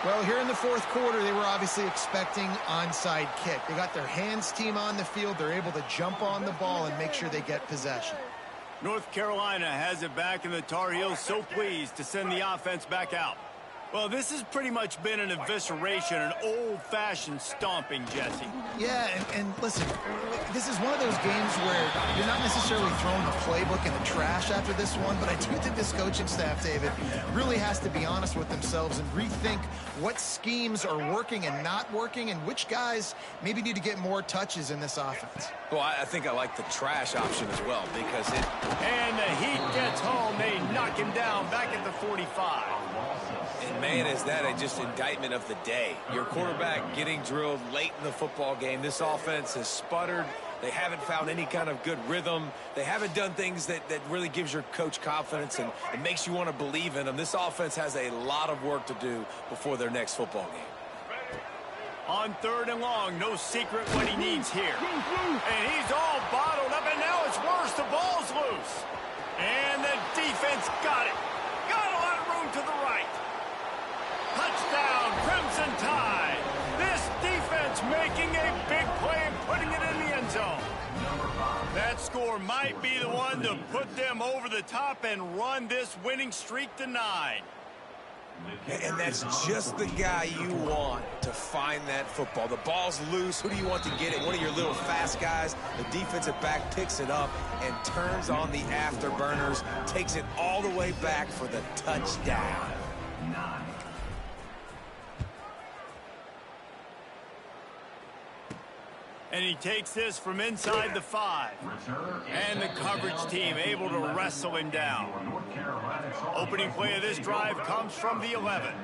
Well, here in the 4th quarter, they were obviously expecting onside kick. They got their hands team on the field. They're able to jump on the ball and make sure they get possession. North Carolina has it back, and the Tar Heels so pleased to send the offense back out. Well, this has pretty much been an evisceration, an old-fashioned stomping, Jesse. Yeah, and listen, this is one of those games where you're not necessarily throwing the playbook in the trash after this one, but I do think this coaching staff, David, really has to be honest with themselves and rethink what schemes are working and not working and which guys maybe need to get more touches in this offense. Well, I think I like the trash option as well because it... And the Heat gets home. They knock him down back at the 45. And, man, is that just indictment of the day. Your quarterback getting drilled late in the football game. This offense has sputtered. They haven't found any kind of good rhythm. They haven't done things that really gives your coach confidence and it makes you want to believe in them. This offense has a lot of work to do before their next football game. On 3rd and long, no secret what he needs here. And he's all bottled up, and now it's worse. The ball's loose. And the defense got it. Got a lot of room to the right. Touchdown, Crimson Tide. This defense making a big play and putting it in the end zone. That score might be the one to put them over the top and run this winning streak to 9. And that's just the guy you want to find that football. The ball's loose. Who do you want to get it? One of your little fast guys. The defensive back picks it up and turns on the afterburners, takes it all the way back for the touchdown. And he takes this from inside the 5. And the coverage team able to wrestle him down. Opening play of this drive comes from the 11.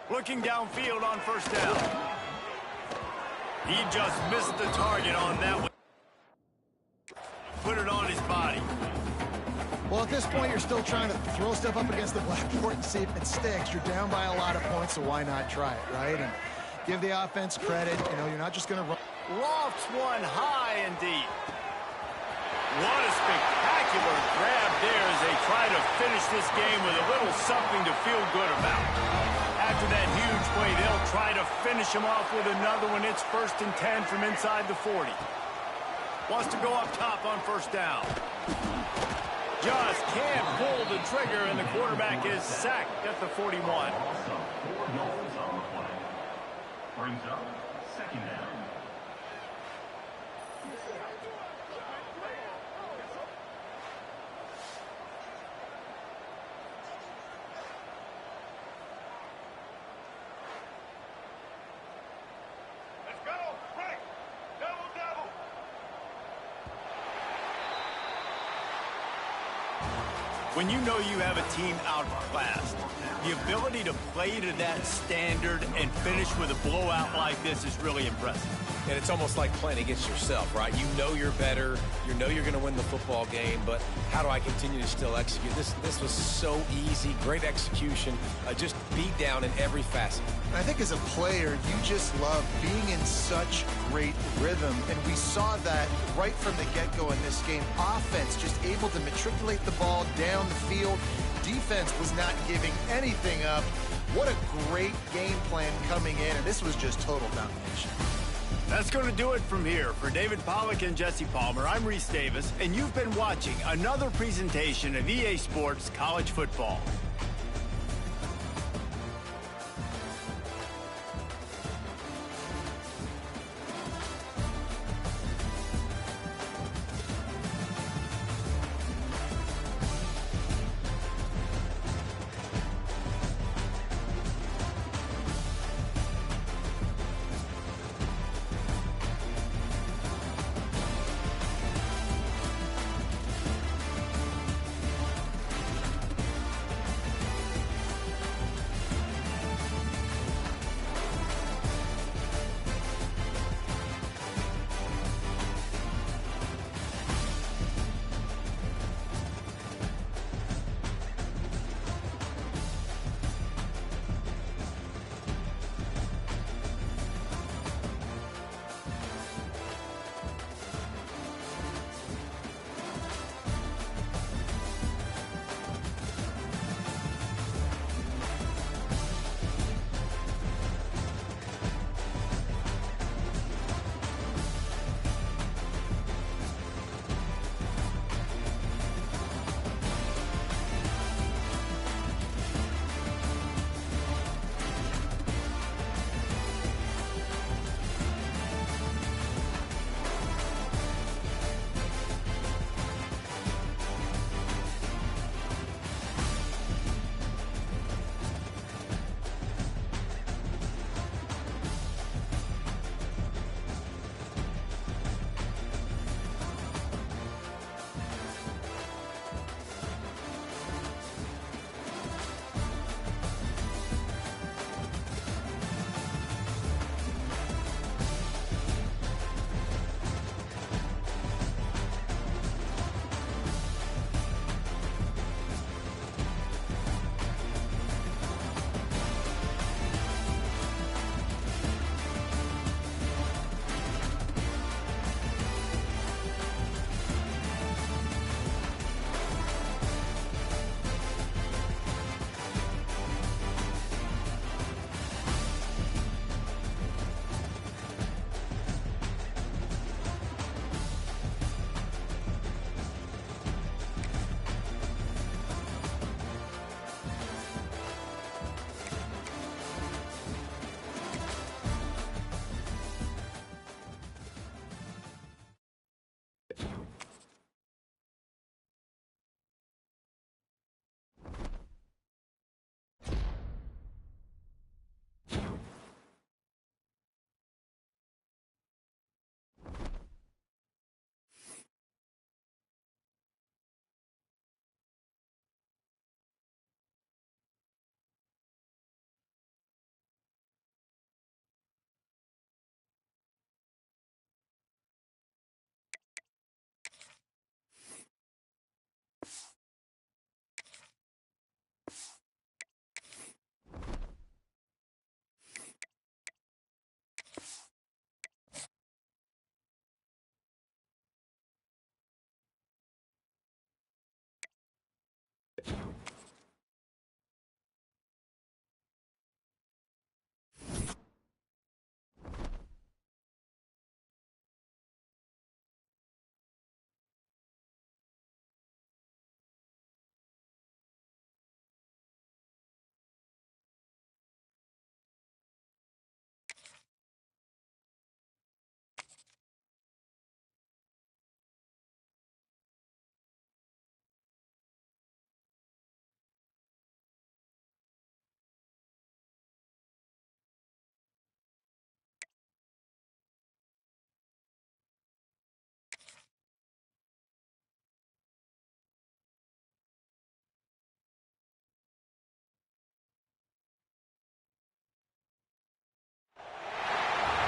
Looking downfield on first down. He just missed the target on that one. Put it on his body. Well, at this point, you're still trying to throw stuff up against the blackboard and see if it sticks. You're down by a lot of points, so why not try it, right? And give the offense credit. You know, you're not just going to run. Lofts one high and deep. What a spectacular grab there as they try to finish this game with a little something to feel good about. After that huge play, they'll try to finish him off with another one. It's 1st and 10 from inside the 40. Wants to go up top on first down. Just can't pull the trigger, and the quarterback is sacked at the 41. Brings up 2nd down. Let's go. Right. Double. When you know you have a team outclassed, the ability to play to that standard and finish with a blowout like this is really impressive. And it's almost like playing against yourself, right? You know you're better. You know you're going to win the football game, but how do I continue to still execute? This was so easy. Great execution. Just beat down in every facet. And I think as a player, you just love being in such great rhythm. And we saw that right from the get-go in this game. Offense just able to matriculate the ball down the field. Defense was not giving anything up. What a great game plan coming in, and this was just total domination. That's going to do it from here. For David Pollack and Jesse Palmer, I'm Reese Davis, and you've been watching another presentation of EA Sports College Football.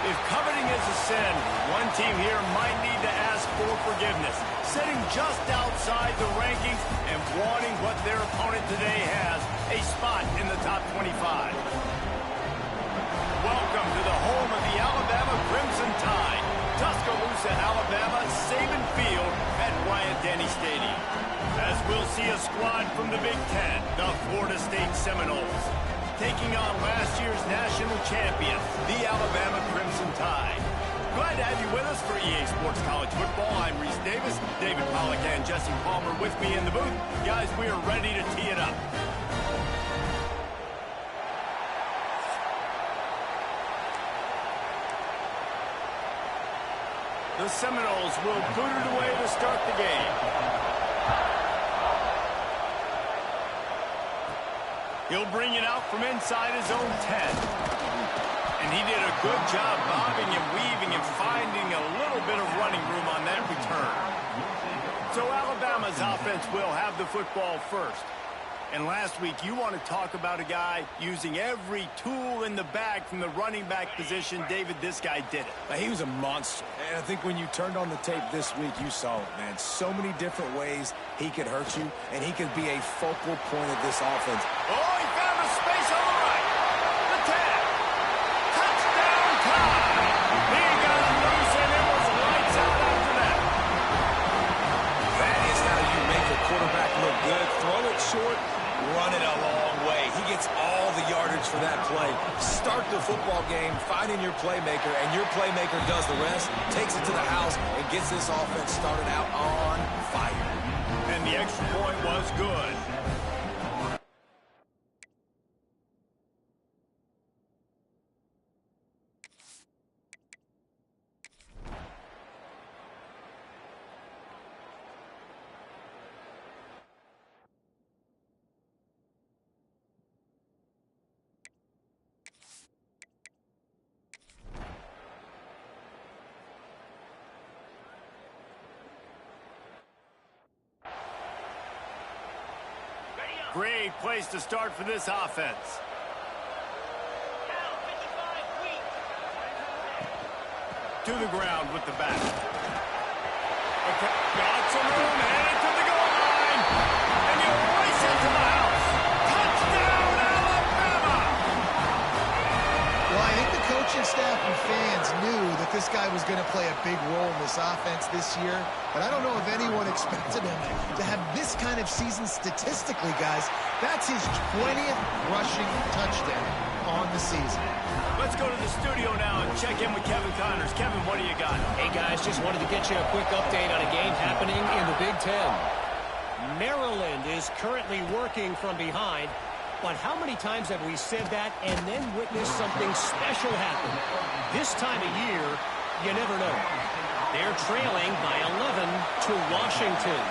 If coveting is a sin, one team here might need to ask for forgiveness, sitting just outside the rankings and wanting what their opponent today has, a spot in the top 25. Welcome to the home of the Alabama Crimson Tide, Tuscaloosa, Alabama, Saban Field at Bryant-Denny Stadium. As we'll see a squad from the Big Ten, the Florida State Seminoles, taking on last year's national champion, the Alabama Crimson Tide. Glad to have you with us for EA Sports College Football. I'm Reese Davis, David Pollack and Jesse Palmer with me in the booth. Guys, we are ready to tee it up. The Seminoles will boot it away to start the game. He'll bring it out from inside his own 10. And he did a good job bobbing and weaving and finding a little bit of running room on that return. So Alabama's offense will have the football first. And last week, you want to talk about a guy using every tool in the bag from the running back position. David, this guy did it. He was a monster. And I think when you turned on the tape this week, you saw it, man. So many different ways he could hurt you, and he could be a focal point of this offense. Oh, he found a space on the right. The 10. Touchdown time. He got it loose, and it was lights out after that. That is how you make a quarterback look good. Throw it short, run it a long way. He gets all the yardage for that play. Start the football game, finding your playmaker, and your playmaker does the rest, takes it to the house, and gets this offense started out on fire. And the extra point was good. Great place to start for this offense. Now 55 weak. To the ground with the back. Okay, got some room, headed to the goal line. And you race it to the house. Touchdown, Alabama! Well, I think the coaching staff and fans knew that this guy was going to play a big role in this offense this year, but I don't know if anyone expected him to have this kind of season statistically, guys. That's his 20th rushing touchdown on the season. Let's go to the studio now and check in with Kevin Connors. Kevin, what do you got? Hey, guys, just wanted to get you a quick update on a game happening in the Big Ten. Maryland is currently working from behind, but how many times have we said that and then witnessed something special happen? This time of year, you never know. They're trailing by 11 to Washington.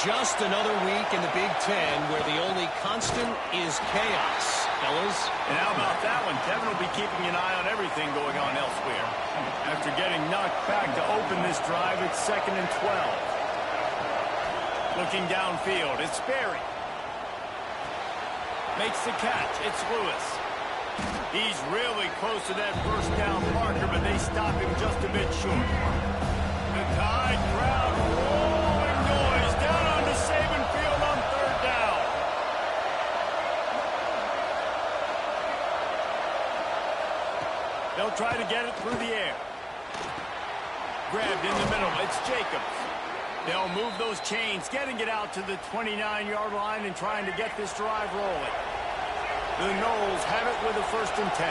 Just another week in the Big Ten where the only constant is chaos, fellas. And how about that one? Kevin will be keeping an eye on everything going on elsewhere. After getting knocked back to open this drive, it's 2nd and 12. Looking downfield, it's Sperry. Makes the catch, it's Lewis. He's really close to that first down marker, but they stop him just a bit short. The Tide crowd rolling noise down onto Saban Field on 3rd down. They'll try to get it through the air. Grabbed in the middle, it's Jacobs. They'll move those chains, getting it out to the 29-yard line and trying to get this drive rolling. The Noles have it with a 1st and 10.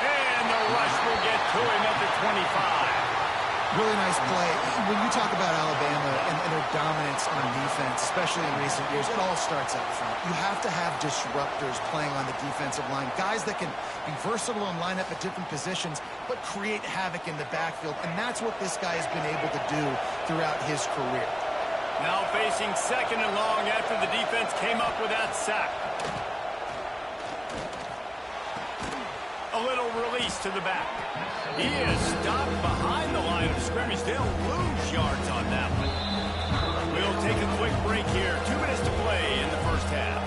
And the rush will get to him at the 25. Really nice play. When you talk about Alabama and their dominance on defense, especially in recent years, it all starts up front. You have to have disruptors playing on the defensive line, guys that can be versatile and line up at different positions, but create havoc in the backfield, and that's what this guy has been able to do throughout his career. Now facing 2nd and long after the defense came up with that sack. A little release to the back. He is stopped behind the line of scrimmage. They'll lose yards on that one. We'll take a quick break here. 2 minutes to play in the first half.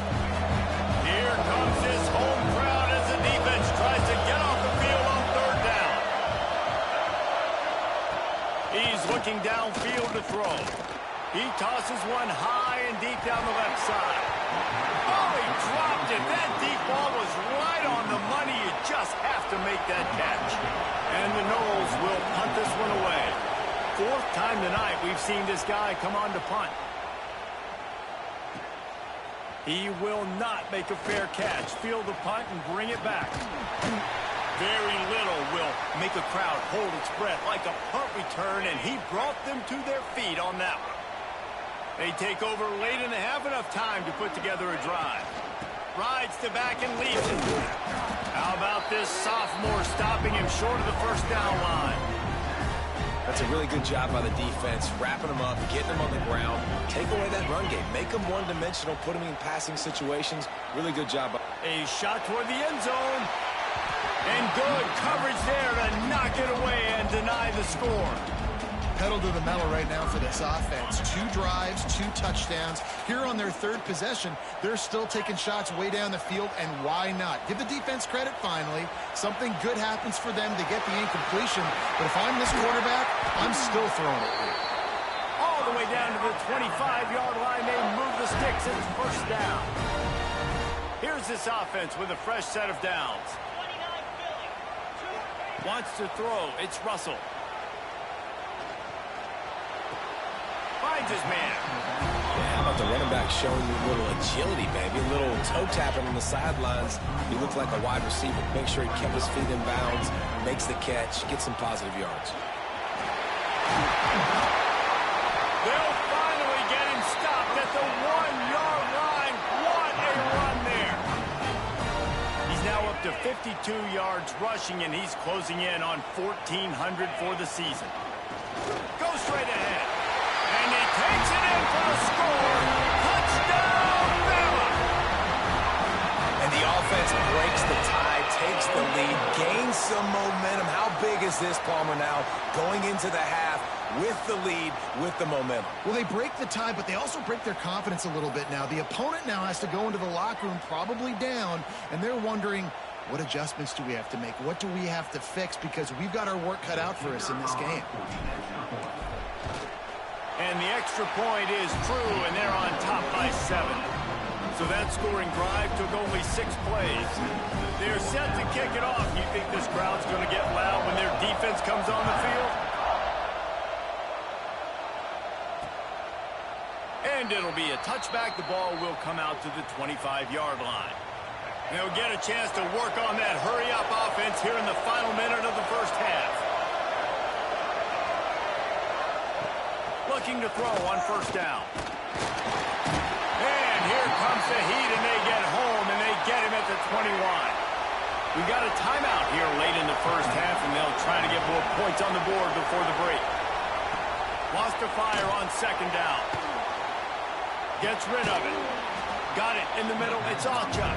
looking downfield to throw. He tosses one high and deep down the left side. Oh, he dropped it. That deep ball was right on the money. You just have to make that catch. And the Noles will punt this one away. Fourth time tonight we've seen this guy come on to punt. He will not make a fair catch. Field the punt and bring it back. Very little will make a crowd hold its breath like a punt return, and he brought them to their feet on that one. They take over late in the half, enough time to put together a drive. Rides to back and leaves it. How about this sophomore stopping him short of the first down line? That's a really good job by the defense, wrapping them up, getting them on the ground. Take away that run game. Make them one-dimensional, put them in passing situations. Really good job. A shot toward the end zone. And good coverage there to knock it away and deny the score. Pedal to the metal right now for this offense. 2 drives, 2 touchdowns. Here on their third possession, they're still taking shots way down the field, and why not? Give the defense credit finally. Something good happens for them. They get the incompletion, but if I'm this quarterback, I'm still throwing it. All the way down to the 25-yard line. They move the sticks, and it's first down. Here's this offense with a fresh set of downs. 29 Philly. Wants to throw. It's Russell. Finds his man. Yeah, how about the running back showing you a little agility, baby? A little toe tapping on the sidelines. He looked like a wide receiver. Make sure he kept his feet in bounds, makes the catch, gets some positive yards. They'll finally get him stopped at the 1-yard line. What a run there. He's now up to 52 yards rushing, and he's closing in on 1,400 for the season. Go straight ahead. And he takes it in for the score. Touchdown, Bama! And the offense breaks the tie, takes the lead, gains some momentum. How big is this, Palmer, now going into the half with the lead, with the momentum? Well, they break the tie, but they also break their confidence a little bit now. The opponent now has to go into the locker room probably down, and they're wondering, what adjustments do we have to make? What do we have to fix? Because we've got our work cut out for us in this game. And the extra point is true, and they're on top by 7. So that scoring drive took only 6 plays. They're set to kick it off. You think this crowd's going to get loud when their defense comes on the field? And it'll be a touchback. The ball will come out to the 25-yard line. They'll get a chance to work on that hurry-up offense here in the final minute of the first half. Looking to throw on first down. And here comes the heat, and they get home, and they get him at the 21. We got a timeout here late in the first half, and they'll try to get more points on the board before the break. Wants to fire on second down. Gets rid of it. Got it in the middle. It's Ncaa.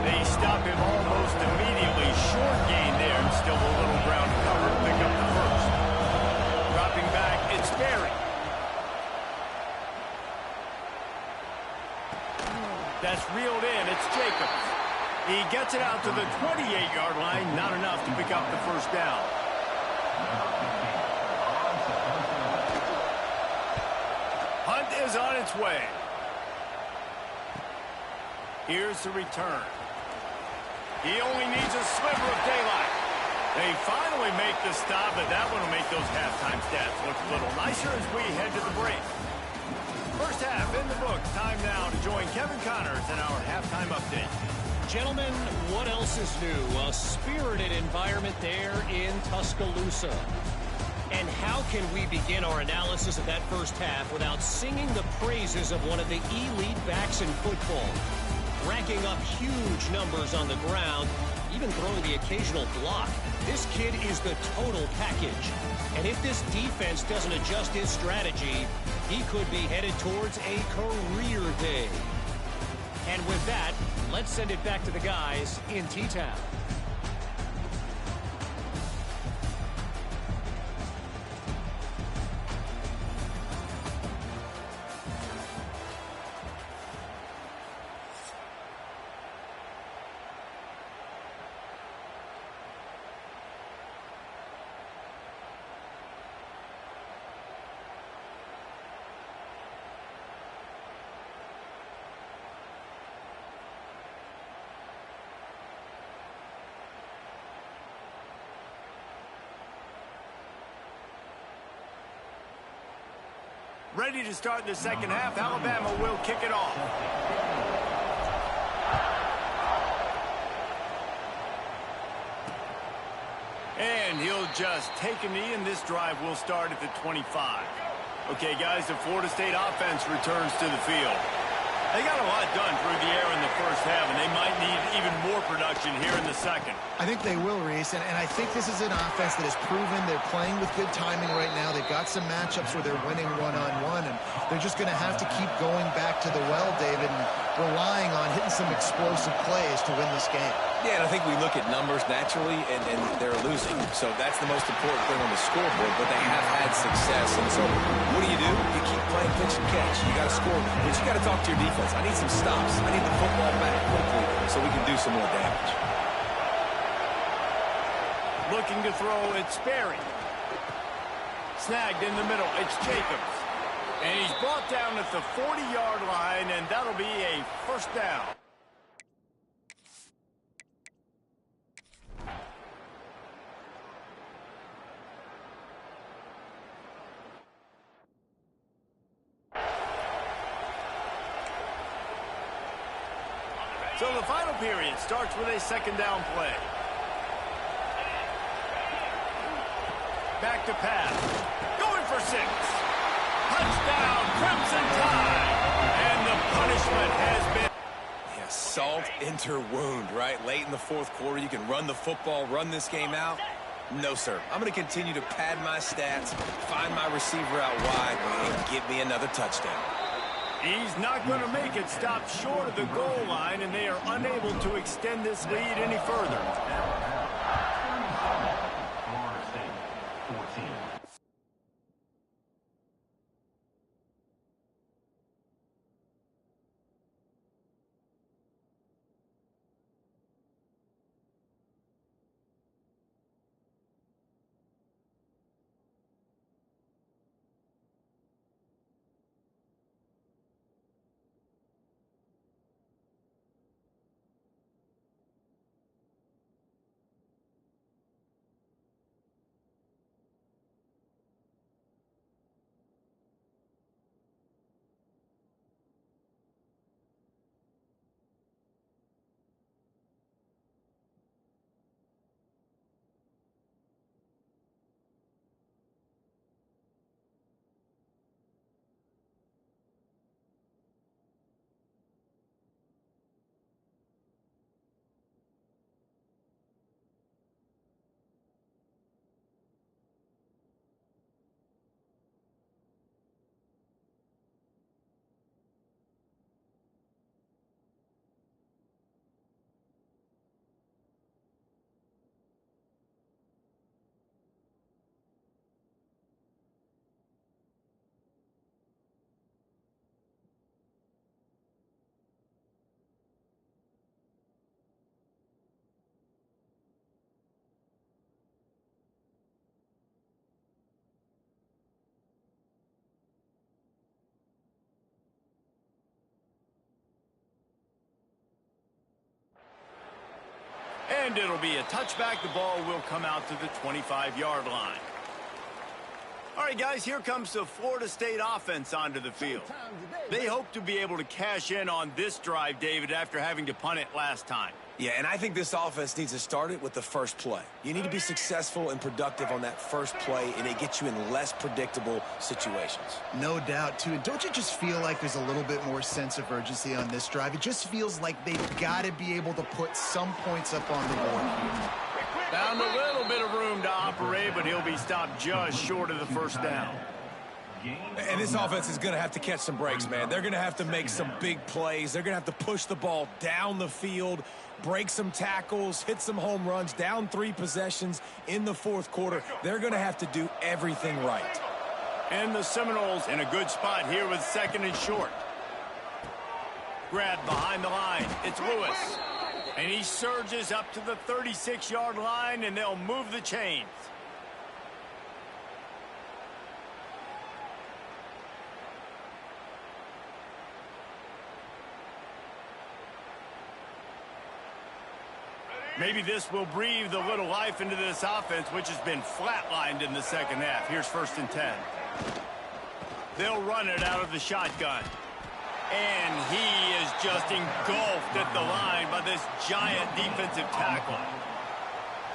They stop him almost immediately. Short gain there, and still a little ground to cover to pick up the first. Dropping back, it's Berry. That's reeled in. It's Jacobs. He gets it out to the 28-yard line. Not enough to pick up the first down. Hunt is on its way. Here's the return. He only needs a sliver of daylight. They finally make the stop, but that one will make those halftime stats look a little nicer as we head to the break. First half in the books. Time now to join Kevin Connors in our halftime update. Gentlemen, what else is new? A spirited environment there in Tuscaloosa. And how can we begin our analysis of that first half without singing the praises of one of the elite backs in football? Racking up huge numbers on the ground, even throwing the occasional block. This kid is the total package. And if this defense doesn't adjust his strategy, he could be headed towards a career day. And with that, let's send it back to the guys in T-Town. ready to start the second half. Alabama will kick it off. And he'll just take a knee, and this drive will start at the 25. Okay, guys, the Florida State offense returns to the field. They got a lot done through the air in the first half, and they might need even more production here in the second. I think they will, Reese, and I think this is an offense that has proven they're playing with good timing right now. They've got some matchups where they're winning one-on-one, and they're just going to have to keep going back to the well, David, and relying on hitting some explosive plays to win this game. Yeah, and I think we look at numbers naturally, and they're losing. So that's the most important thing on the scoreboard, but they have had success. And so what do? You keep playing pitch and catch. You got to score, but you got to talk to your defense. I need some stops. I need the football back quickly so we can do some more damage. Looking to throw, it's Sperry. Snagged in the middle, it's Jacobs. And he's brought down at the 40-yard line, and that'll be a first down. So the final period starts with a second down play. Back to pass. Going for 6. Touchdown, Crimson Tide. And the punishment has been... Yeah, salt enter wound, right? Late in the fourth quarter, you can run the football, run this game out. No, sir. I'm going to continue to pad my stats, find my receiver out wide, and get me another touchdown. He's not going to make it. Stop short of the goal line, and they are unable to extend this lead any further. Florida State, 14. And it'll be a touchback. The ball will come out to the 25-yard line. All right, guys, here comes the Florida State offense onto the field. They hope to be able to cash in on this drive, David, after having to punt it last time. Yeah, and I think this offense needs to start it with the first play. You need to be successful and productive on that first play, and it gets you in less predictable situations. No doubt, too. And don't you just feel like there's a little bit more sense of urgency on this drive? It just feels like they've got to be able to put some points up on the board here. Found a little bit of room to operate, but he'll be stopped just short of the first down. And this offense is going to have to catch some breaks, man. They're going to have to make some big plays. They're going to have to push the ball down the field, break some tackles, hit some home runs, down 3 possessions in the fourth quarter. They're going to have to do everything right. And the Seminoles in a good spot here with second and short. Grabbed behind the line. It's Lewis. And he surges up to the 36-yard line, and they'll move the chains. Maybe this will breathe a little life into this offense, which has been flatlined in the second half. Here's 1st and 10. They'll run it out of the shotgun. And he is just engulfed at the line by this giant defensive tackle.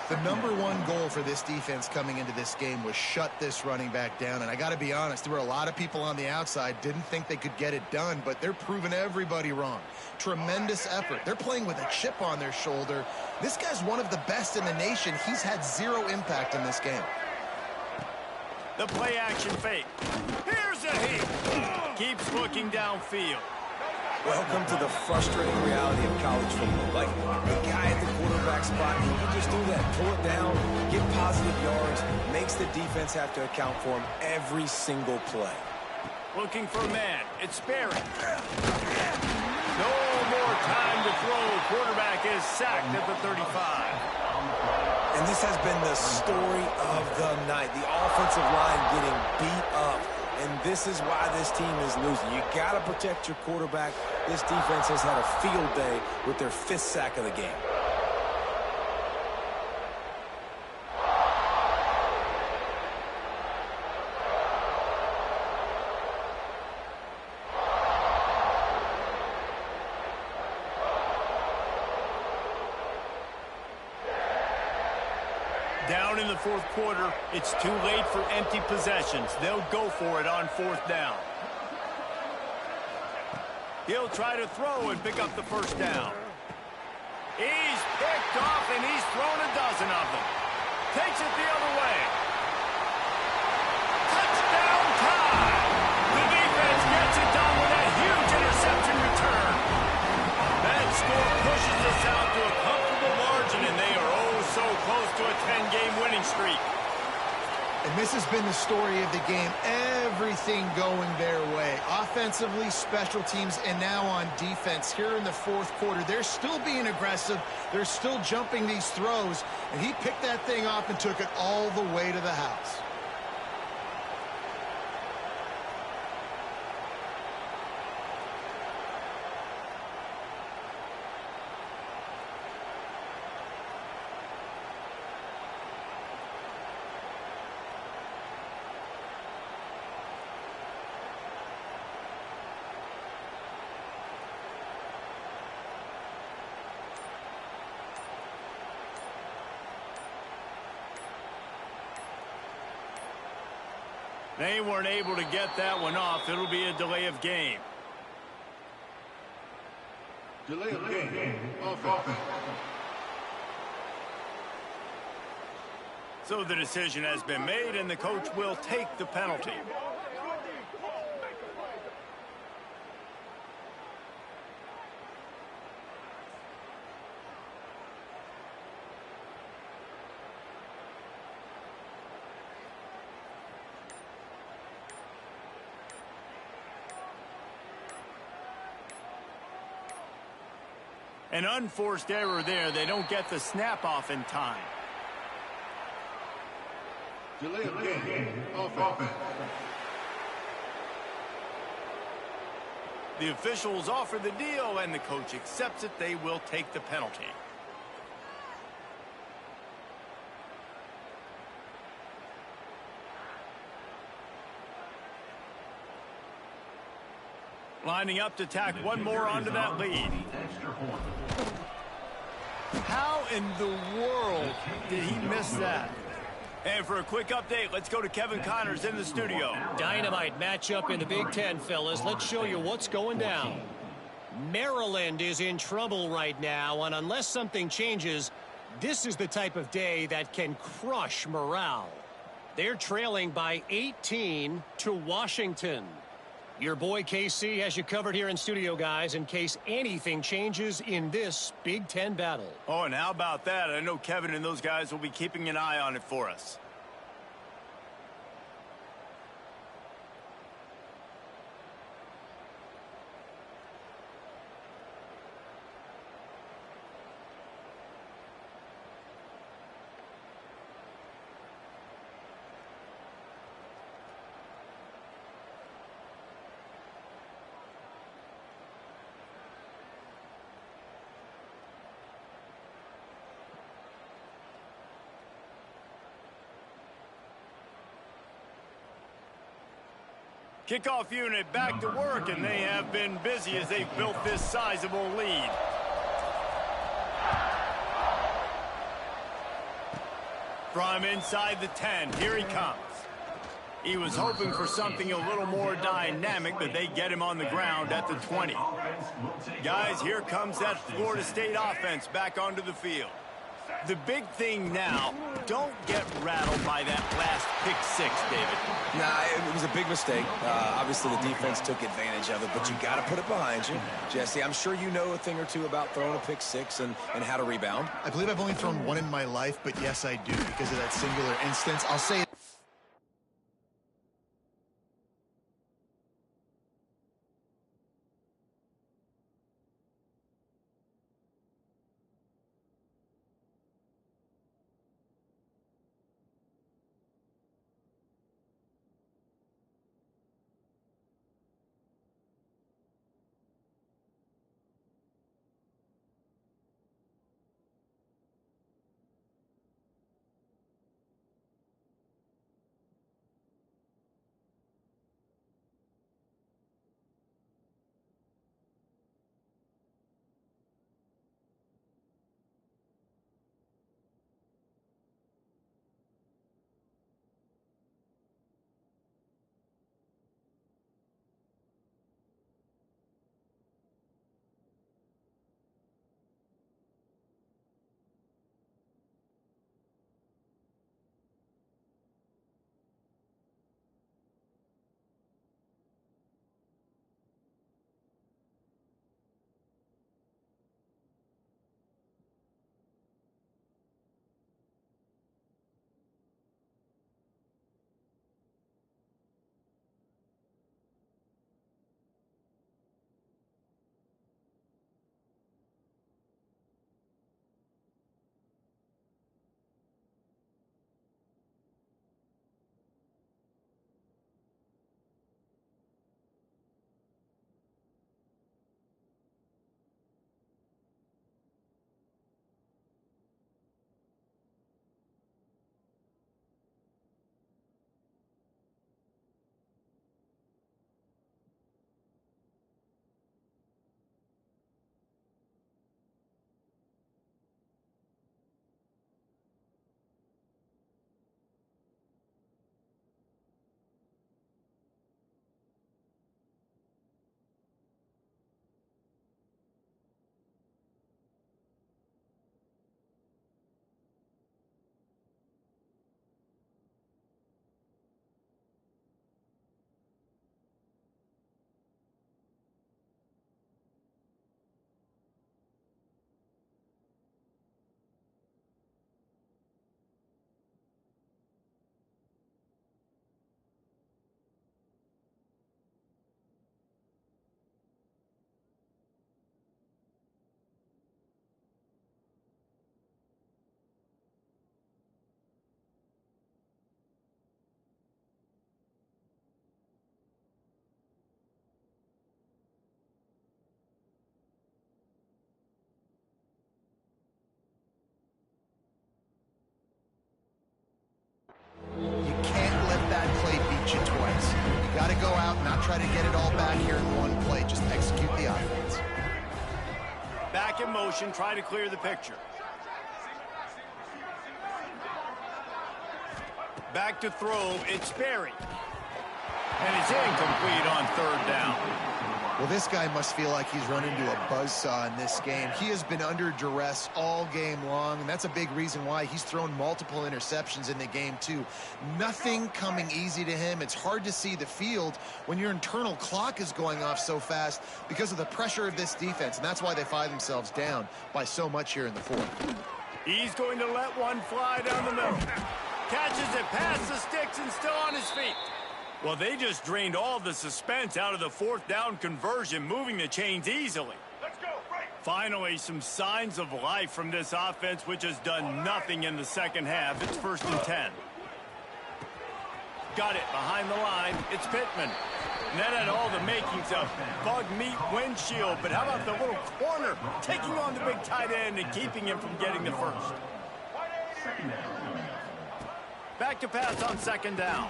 The #1 goal for this defense coming into this game was shut this running back down. And I got to be honest, there were a lot of people on the outside didn't think they could get it done, but they're proving everybody wrong. Tremendous effort. They're playing with a chip on their shoulder. This guy's one of the best in the nation. He's had zero impact in this game. The play action fake. Here's a heat. Keeps looking downfield. Welcome to the frustrating reality of college football. Like, the guy at the quarterback spot, he can just do that. Pull it down, get positive yards, makes the defense have to account for him every single play. Looking for a man. It's Sperry. No more time to throw. Quarterback is sacked at the 35. And this has been the story of the night. The offensive line getting beat up. And this is why this team is losing. You got to protect your quarterback. This defense has had a field day with their 5th sack of the game. Down in the 4th quarter, it's too late for empty possessions. They'll go for it on 4th down. He'll try to throw and pick up the 1st down. He's picked off, and he's thrown a dozen of them. Takes it the other way. Touchdown time! The defense gets it done with that huge interception return. That score pushes us out to a comfortable margin, and they are so close to a 10-game winning streak. And this has been the story of the game. Everything going their way. Offensively, special teams, and now on defense. Here in the 4th quarter, they're still being aggressive. They're still jumping these throws. And he picked that thing off and took it all the way to the house. They weren't able to get that one off. It'll be a delay of game. Delay of game. Offense. So the decision has been made, and the coach will take the penalty. An unforced error there. They don't get the snap off in time. Delay of game. Offense. The officials offer the deal, and the coach accepts it. They will take the penalty. Lining up to tack one more onto that lead. How in the world did he miss that? And for a quick update, let's go to Kevin Connors in the studio. Dynamite matchup in the Big Ten, fellas. Let's show you what's going down. Maryland is in trouble right now, and unless something changes, this is the type of day that can crush morale. They're trailing by 18 to Washington. Your boy KC has you covered here in studio, guys, in case anything changes in this Big Ten battle. Oh, and how about that? I know Kevin and those guys will be keeping an eye on it for us. Kickoff unit back to work, and they have been busy as they've built this sizable lead. From inside the 10, here he comes. He was hoping for something a little more dynamic, but they get him on the ground at the 20. Guys, here comes that Florida State offense back onto the field. The big thing now, don't get rattled by that last pick six, David. Nah, it was a big mistake. Obviously, the defense took advantage of it, but you got to put it behind you. Jesse, I'm sure you know a thing or two about throwing a pick six and how to rebound. I believe I've only thrown one in my life, but yes, I do because of that singular instance. I'll say you can't let that play beat you twice. You got to go out and not try to get it all back here in one play. Just execute the offense. Back in motion, try to clear the picture. Back to throw, it's Berry. And it's incomplete on third down. Well, this guy must feel like he's run into a buzzsaw in this game. He has been under duress all game long, and that's a big reason why he's thrown multiple interceptions in the game, too. Nothing coming easy to him. It's hard to see the field when your internal clock is going off so fast because of the pressure of this defense, and that's why they find themselves down by so much here in the fourth. He's going to let one fly down the middle. Catches it past the sticks and still on his feet. Well, they just drained all the suspense out of the fourth down conversion, moving the chains easily. Let's go, right. Finally, some signs of life from this offense, which has done nothing in the second half. It's 1st and 10. Got it behind the line. It's Pittman. And that had all the makings of bug meat windshield. But how about the little corner taking on the big tight end and keeping him from getting the first? Back to pass on 2nd down.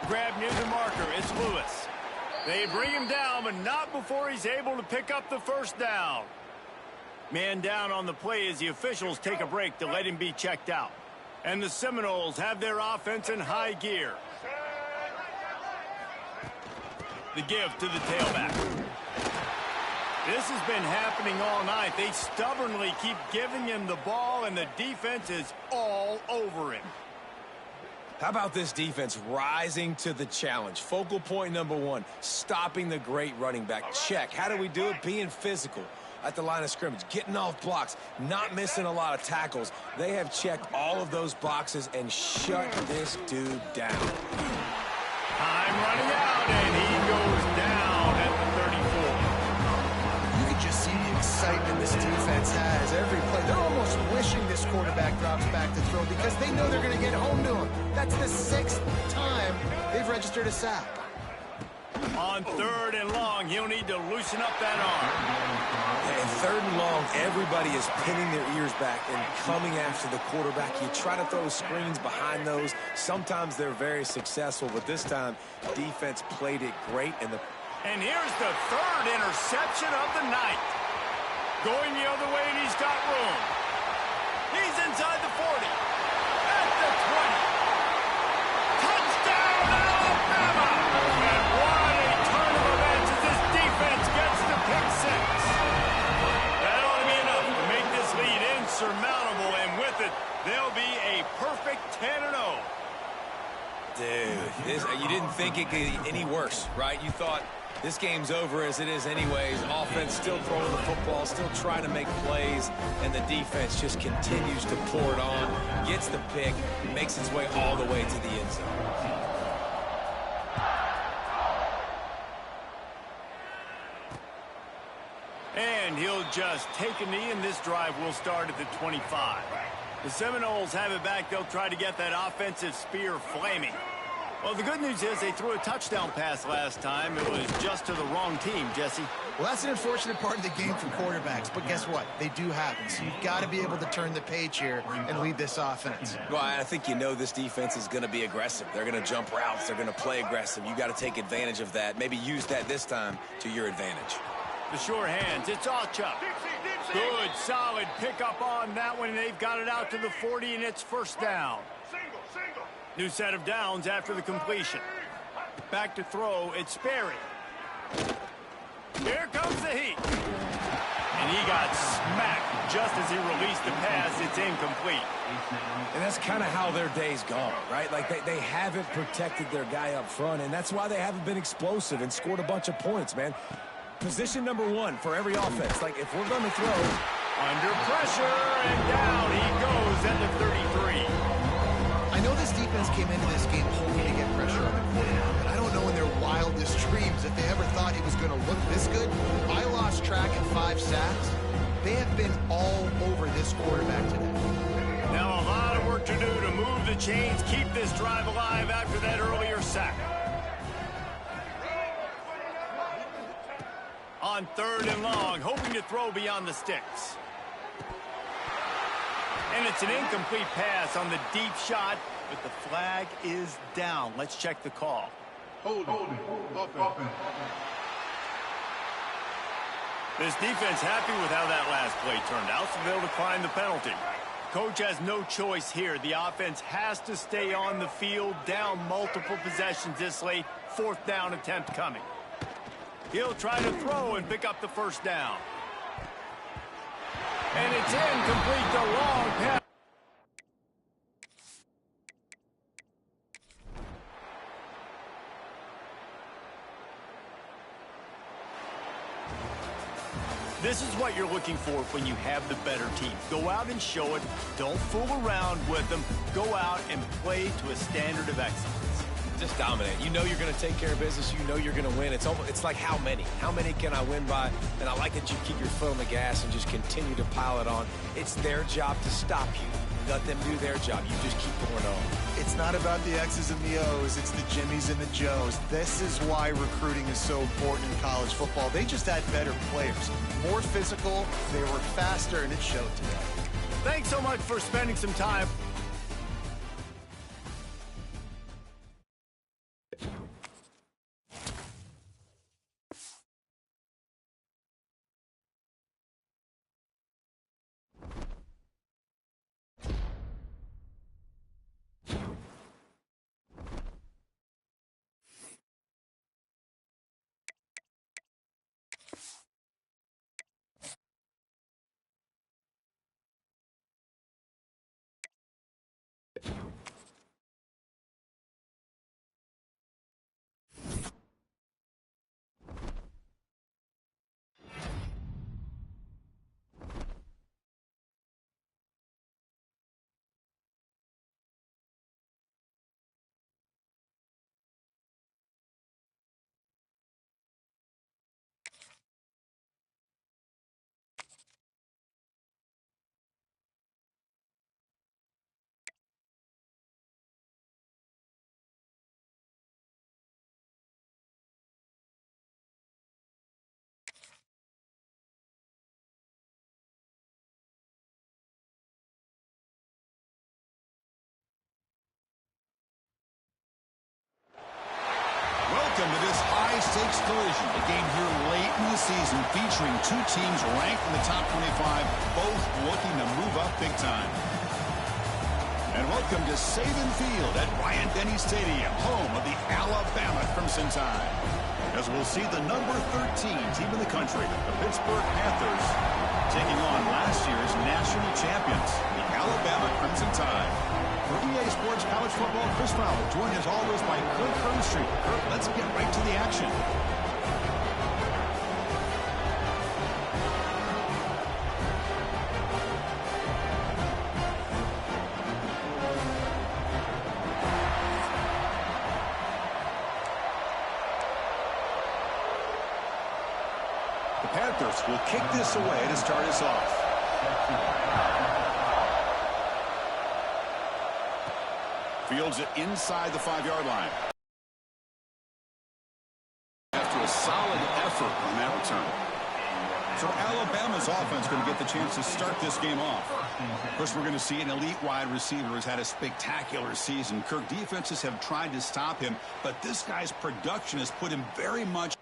Grab near the marker. It's Lewis. They bring him down, but not before he's able to pick up the first down. Man down on the play as the officials take a break to let him be checked out. And the Seminoles have their offense in high gear. The give to the tailback. This has been happening all night. They stubbornly keep giving him the ball, and the defense is all over him. How about this defense rising to the challenge? Focal point number one, stopping the great running back. Check. How do we do it? Being physical at the line of scrimmage, getting off blocks, not missing a lot of tackles. They have checked all of those boxes and shut this dude down. Time running out, and he goes down at the 34. You can just see the excitement this defense has every play. They're almost wishing this quarterback drops back to throw because they know they're going to get home to him. That's the 6th time they've registered a sack. On 3rd and long, he'll need to loosen up that arm. And 3rd and long, everybody is pinning their ears back and coming after the quarterback. You try to throw screens behind those. Sometimes they're very successful, but this time, defense played it great. And here's the 3rd interception of the night. Going the other way, and he's got room. He's inside the 40. At the 20. Touchdown, Alabama! And what a turn of events as this defense gets the pick 6. That ought to be enough to make this lead insurmountable, and with it, they'll be a perfect 10-0. Dude, you didn't think it could get any worse, right? You thought this game's over as it is anyways. Offense still throwing the football, still trying to make plays, and the defense just continues to pour it on, gets the pick, makes its way all the way to the end zone. And he'll just take a knee, and this drive will start at the 25. The Seminoles have it back. They'll try to get that offensive spear flaming. Well, the good news is they threw a touchdown pass last time. It was just to the wrong team, Jesse. Well, that's an unfortunate part of the game for quarterbacks, but guess what? They do happen, so you've got to be able to turn the page here and lead this offense. Well, I think you know this defense is going to be aggressive. They're going to jump routes. They're going to play aggressive. You got to take advantage of that. Maybe use that this time to your advantage. The sure hands. It's Ncaa26. Good, solid pickup on that one. They've got it out to the 40, and it's first down. New set of downs after the completion. Back to throw. It's Sperry. Here comes the heat. And he got smacked just as he released the pass. It's incomplete. And that's kind of how their day's gone, right? Like they haven't protected their guy up front, and that's why they haven't been explosive and scored a bunch of points, man. Position number one for every offense. Like, if we're going to throw... Under pressure, and down he goes at the 33. I know this defense came into this game hoping to get pressure on the quarterback, but I don't know in their wildest dreams if they ever thought he was going to look this good. I lost track at 5 sacks. They have been all over this quarterback today. Now a lot of work to do to move the chains, keep this drive alive after that earlier sack. On 3rd and long, hoping to throw beyond the sticks. And it's an incomplete pass on the deep shot, but the flag is down. Let's check the call. Holding. Offense. This defense happy with how that last play turned out, so they'll decline the penalty. Coach has no choice here. The offense has to stay on the field, down multiple possessions this late. 4th down attempt coming. He'll try to throw and pick up the first down. And it's incomplete, the long pass. This is what you're looking for when you have the better team. Go out and show it. Don't fool around with them. Go out and play to a standard of excellence. Just dominate. You know you're going to take care of business. You know you're going to win. It's like how many? How many can I win by? And I like that you keep your foot on the gas and just continue to pile it on. It's their job to stop you. Let them do their job. You just keep going on. It's not about the X's and the O's. It's the Jimmies and the Joes. This is why recruiting is so important in college football. They just had better players. More physical. They were faster, and it showed today. Thanks so much for spending some time. Welcome to this high-stakes collision, a game here late in the season featuring two teams ranked in the top 25, both looking to move up big time. And welcome to Saban Field at Bryant-Denny Stadium, home of the Alabama Crimson Tide. As we'll see the number 13 team in the country, the Pittsburgh Panthers, taking on last year's national champions, the Alabama Crimson Tide. For EA Sports College Football, Chris Fowler, joined as always by Kirk Herbstreit. Kirk, let's get right to the action. The Panthers will kick this away to start us off. Fields it inside the 5-yard line. After a solid effort on that return. So Alabama's offense going to get the chance to start this game off. Of course, we're going to see an elite wide receiver who's had a spectacular season. Kirk, defenses have tried to stop him, but this guy's production has put him very much...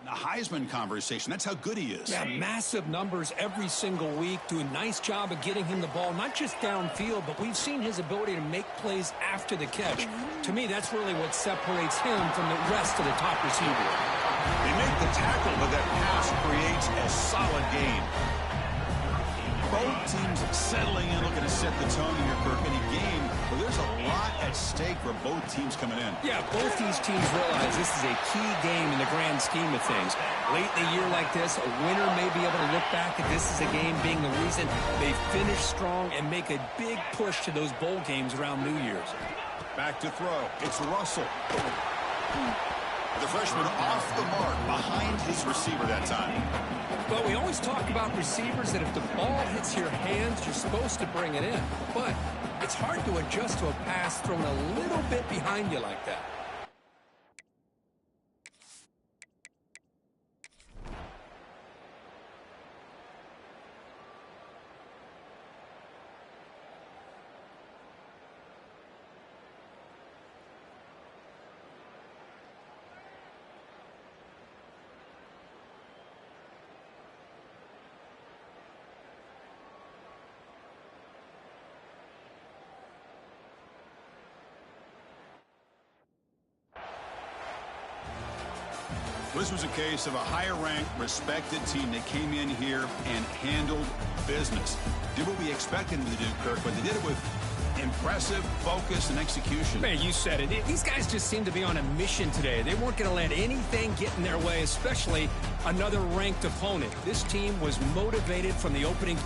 The Heisman conversation, that's how good he is. Yeah, massive numbers every single week. Do a nice job of getting him the ball, not just downfield, but we've seen his ability to make plays after the catch. To me, that's really what separates him from the rest of the top receivers. They make the tackle, but that pass creates a solid gain. Both teams settling in, looking to set the tone here, Kirk, in a game where there's a lot at stake for both teams coming in. Yeah, both these teams realize this is a key game in the grand scheme of things. Late in a year like this, a winner may be able to look back at this as a game being the reason they finish strong and make a big push to those bowl games around New Year's. Back to throw. It's Russell. The freshman off the mark behind his receiver that time. Well, we always talk about receivers that if the ball hits your hands, you're supposed to bring it in. But it's hard to adjust to a pass thrown a little bit behind you like that. This was a case of a higher-ranked, respected team that came in here and handled business. Did what we expected them to do, Kirk, but they did it with Impressive focus and execution. Man, you said it. These guys just seem to be on a mission today. They weren't going to let anything get in their way, especially another ranked opponent. This team was motivated from the opening.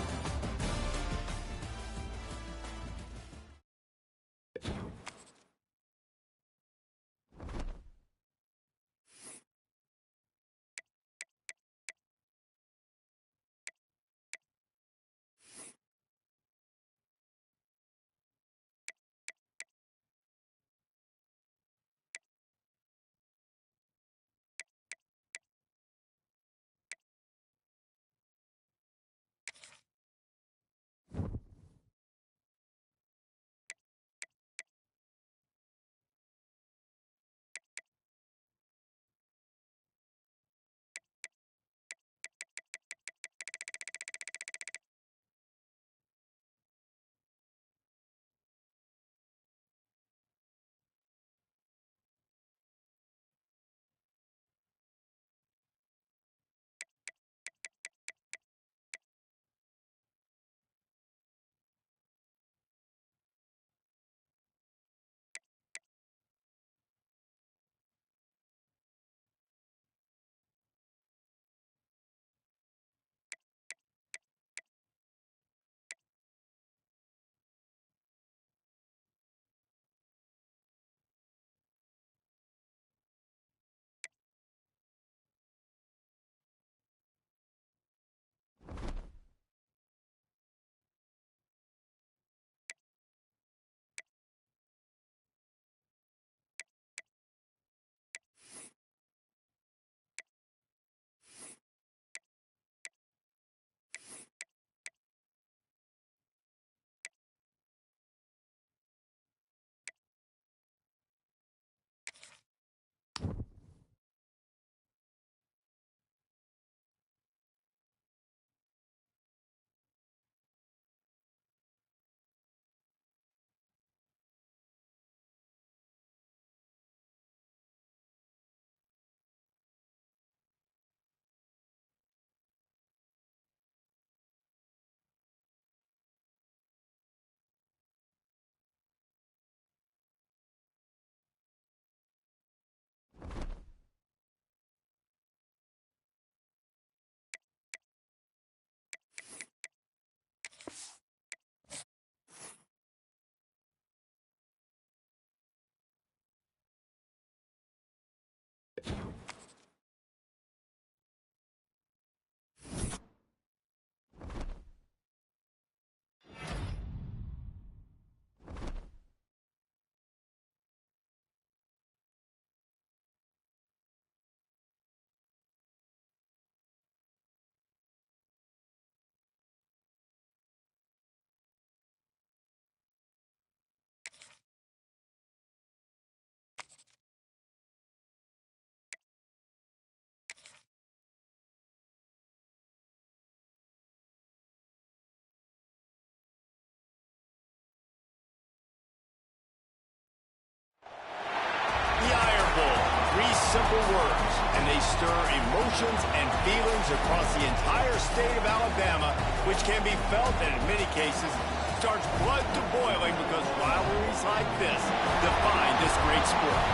Simple words, and they stir emotions and feelings across the entire state of Alabama, which can be felt and in many cases starts blood to boiling because rivalries like this define this great sport.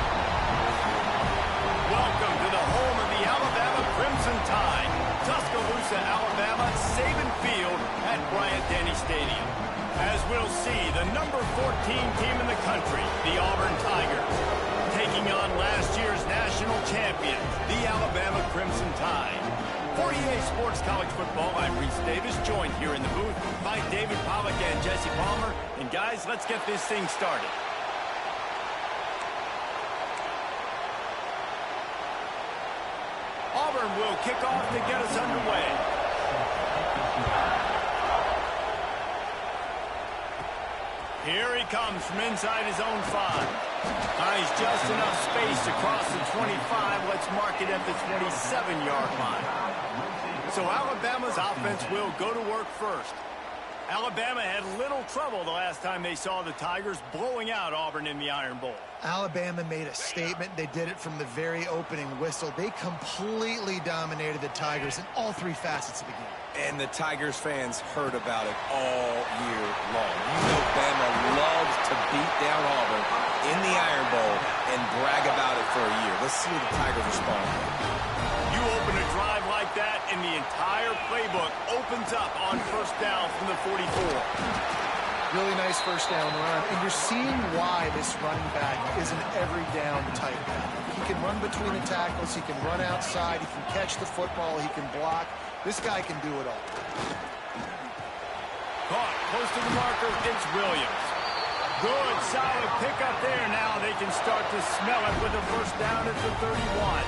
Welcome to the home of the Alabama Crimson Tide, Tuscaloosa, Alabama, Saban Field at Bryant-Denny Stadium. As we'll see, the number 14 team in the country, the Auburn Tigers, taking on last year's national champions, the Alabama Crimson Tide. 48 Sports College Football, I'm Reese Davis, joined here in the booth by David Pollack and Jesse Palmer. And guys, let's get this thing started. Auburn will kick off to get us underway. Here he comes from inside his own 5. He's just enough space to cross the 25. Let's mark it at the 27-yard line. So Alabama's offense will go to work first. Alabama had little trouble the last time they saw the Tigers blowing out Auburn in the Iron Bowl. Alabama made a statement. They did it from the very opening whistle. They completely dominated the Tigers in all three facets of the game. And the Tigers fans heard about it all year long. You know Bama loves to beat down Auburn in the Iron Bowl and brag about it for a year. Let's see how the Tigers respond. You open a drive like that, and the entire playbook opens up on first down from the 44. Really nice first down run, and you're seeing why this running back is an every down type guy. He can run between the tackles, he can run outside, he can catch the football, he can block. This guy can do it all. Caught close to the marker, it's Williams. Good, solid pickup there. Now they can start to smell it with a first down at the 31.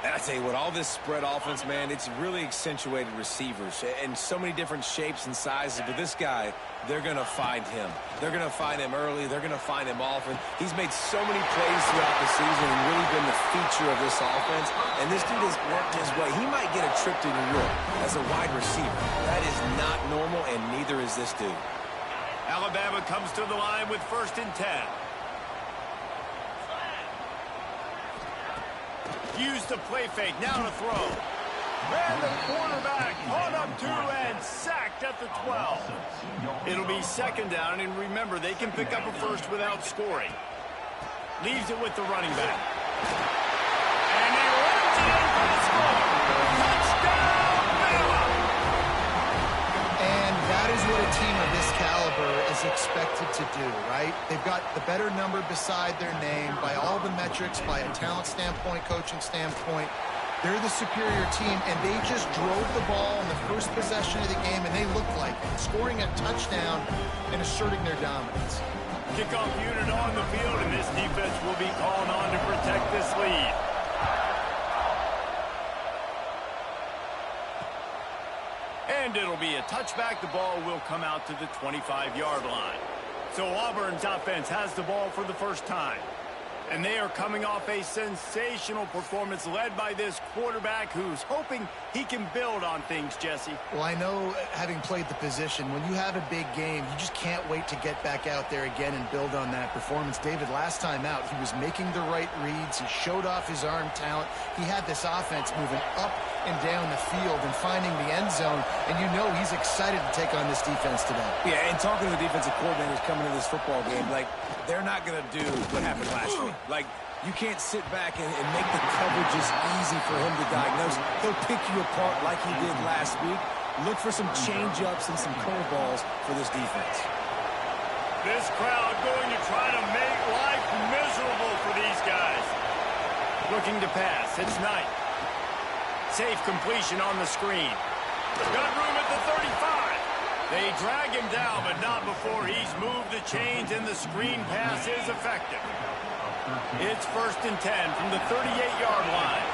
And I tell you what, all this spread offense, man, it's really accentuated receivers and so many different shapes and sizes. But this guy, they're going to find him. They're going to find him early. They're going to find him often. He's made so many plays throughout the season and really been the feature of this offense. And this dude has worked his way. He might get a trip to New York as a wide receiver. That is not normal, and neither is this dude. Alabama comes to the line with 1st and 10. Used the play fake, now to throw. And the quarterback caught up to and sacked at the 12. It'll be 2nd down, and remember, they can pick up a first without scoring. Leaves it with the running back. And he runs it in for the score. Touchdown, Bama! And that is what a team of this caliber is expected to do, right? They've got the better number beside their name by all the metrics, by a talent standpoint, coaching standpoint. They're the superior team, and they just drove the ball in the first possession of the game, and they looked like it, scoring a touchdown and asserting their dominance. Kickoff unit on the field, and this defense will be called on to protect this lead. And it'll be a touchback. The ball will come out to the 25-yard line. So Auburn's offense has the ball for the first time. And they are coming off a sensational performance led by this quarterback who's hoping he can build on things, Jesse. Well, I know, having played the position, when you have a big game, you just can't wait to get back out there again and build on that performance. David, last time out, he was making the right reads. He showed off his arm talent. He had this offense moving up and down the field and finding the end zone, and you know he's excited to take on this defense today. Yeah, and talking to the defensive coordinators coming to this football game, like, they're not going to do what happened last week. Like, you can't sit back and make the coverages easy for him to diagnose. He'll pick you apart like he did last week. Look for some change-ups and some curveballs for this defense. This crowd going to try to make life miserable for these guys. Looking to pass. It's Knight. Safe completion on the screen. Got room at the 35. They drag him down, but not before he's moved the chains, and the screen pass is effective. It's 1st and 10 from the 38-yard line.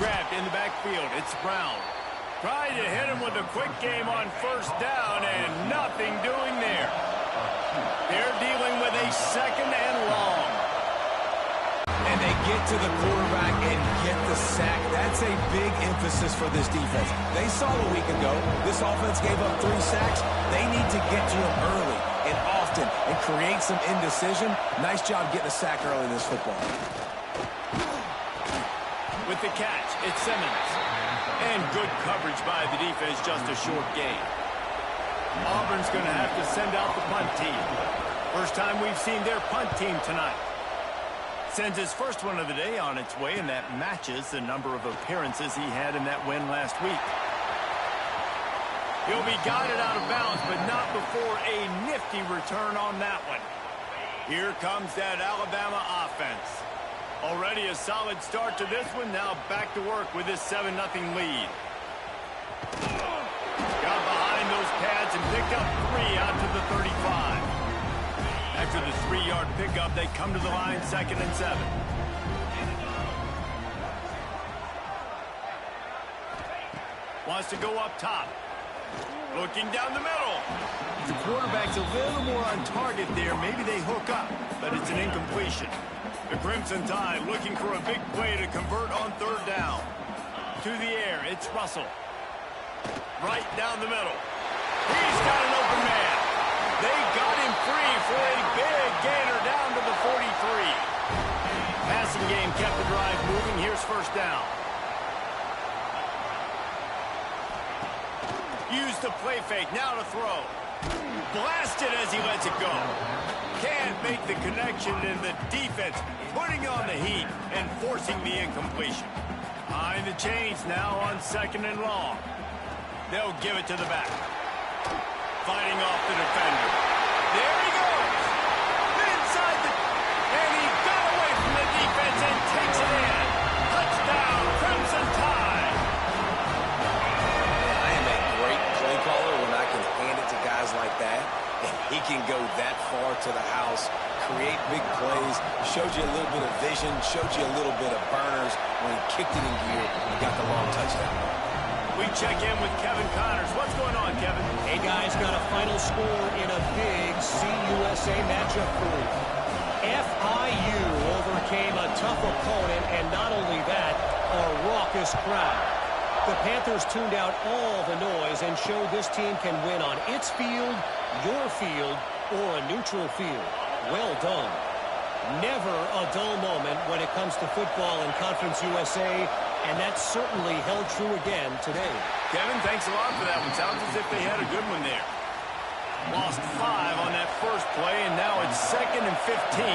Grabbed in the backfield. It's Brown. Trying to hit him with a quick game on 1st down, and nothing doing there. They're dealing with a 2nd and long. And they get to the quarterback and get the sack. That's a big emphasis for this defense. They saw a week ago this offense gave up 3 sacks. They need to get to him early and often and create some indecision. Nice job getting a sack early in this football. With the catch, it's Simmons. And good coverage by the defense, just a short gain. Auburn's going to have to send out the punt team. First time we've seen their punt team tonight. Sends his first one of the day on its way, and that matches the number of appearances he had in that win last week. He'll be guided out of bounds, but not before a nifty return on that one. Here comes that Alabama offense. Already a solid start to this one. Now back to work with this 7-0 lead. Got behind those pads and picked up 3 out to the 35. After the 3-yard pickup, they come to the line 2nd and 7. Wants to go up top. Looking down the middle. The quarterback's a little more on target there. Maybe they hook up, but it's an incompletion. The Crimson Tide looking for a big play to convert on third down. To the air, it's Russell. Right down the middle. He's got an open man. They got him free for a big gainer down to the 43. Passing game kept the drive moving. Here's first down. Use the play fake. Now to throw. Blasted as he lets it go. Can't make the connection, and the defense putting on the heat and forcing the incompletion. Behind the chains now on 2nd and long. They'll give it to the back. Fighting off the defender. There he goes. Inside the... And he got away from the defense and takes it in. Touchdown, Crimson Tide. I am a great play caller when I can hand it to guys like that. And he can go that far to the house, create big plays, showed you a little bit of vision, showed you a little bit of burners when he kicked it in gear and got the long touchdown. We check in with Kevin Connors. What's going on, Kevin? Hey, guys, got a final score in a big CUSA matchup for you. FIU overcame a tough opponent, and not only that, a raucous crowd. The Panthers tuned out all the noise and showed this team can win on its field, your field, or a neutral field. Well done. Never a dull moment when it comes to football in Conference USA, and that certainly held true again today. Kevin, thanks a lot for that one. Sounds as if they had a good one there. Lost 5 on that first play, and now it's 2nd and 15.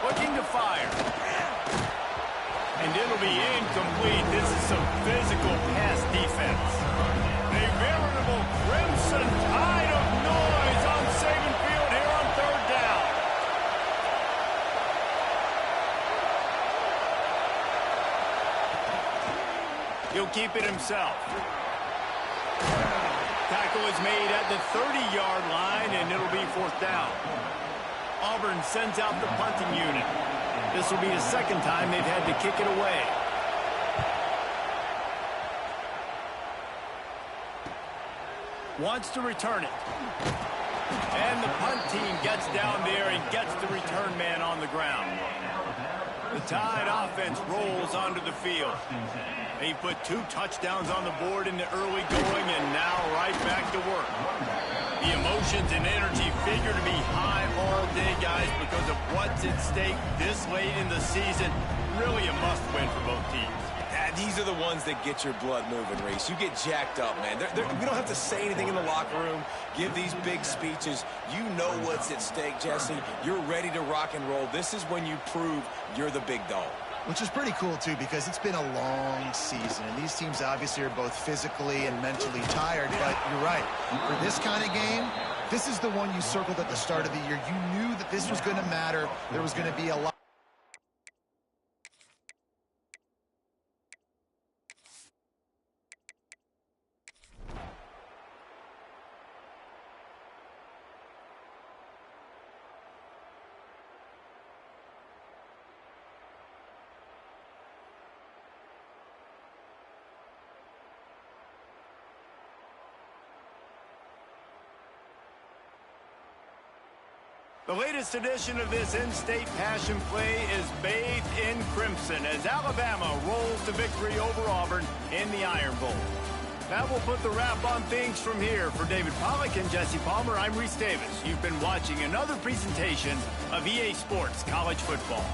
Looking to fire. And it'll be incomplete. This is some physical pass defense. A veritable Crimson Tide of noise on Saban Field here on third down. He'll keep it himself. Tackle is made at the 30-yard line, and it'll be 4th down. Auburn sends out the punting unit. This will be the second time they've had to kick it away. Wants to return it. And the punt team gets down there and gets the return man on the ground. The Tide offense rolls onto the field. They put 2 touchdowns on the board in the early going, and now right back to work. The emotions and energy figure to be high all day, guys, because of what's at stake this late in the season. Really a must-win for both teams. These are the ones that get your blood moving, Reese. You get jacked up, man. We don't have to say anything in the locker room, give these big speeches. You know what's at stake, Jesse. You're ready to rock and roll. This is when you prove you're the big dog. Which is pretty cool, too, because it's been a long season. And these teams obviously are both physically and mentally tired. But you're right. For this kind of game, this is the one you circled at the start of the year. You knew that this was going to matter. There was going to be a lot. The latest edition of this in-state passion play is bathed in crimson as Alabama rolls to victory over Auburn in the Iron Bowl. That will put the wrap on things from here. For David Pollack and Jesse Palmer, I'm Reese Davis. You've been watching another presentation of EA Sports College Football.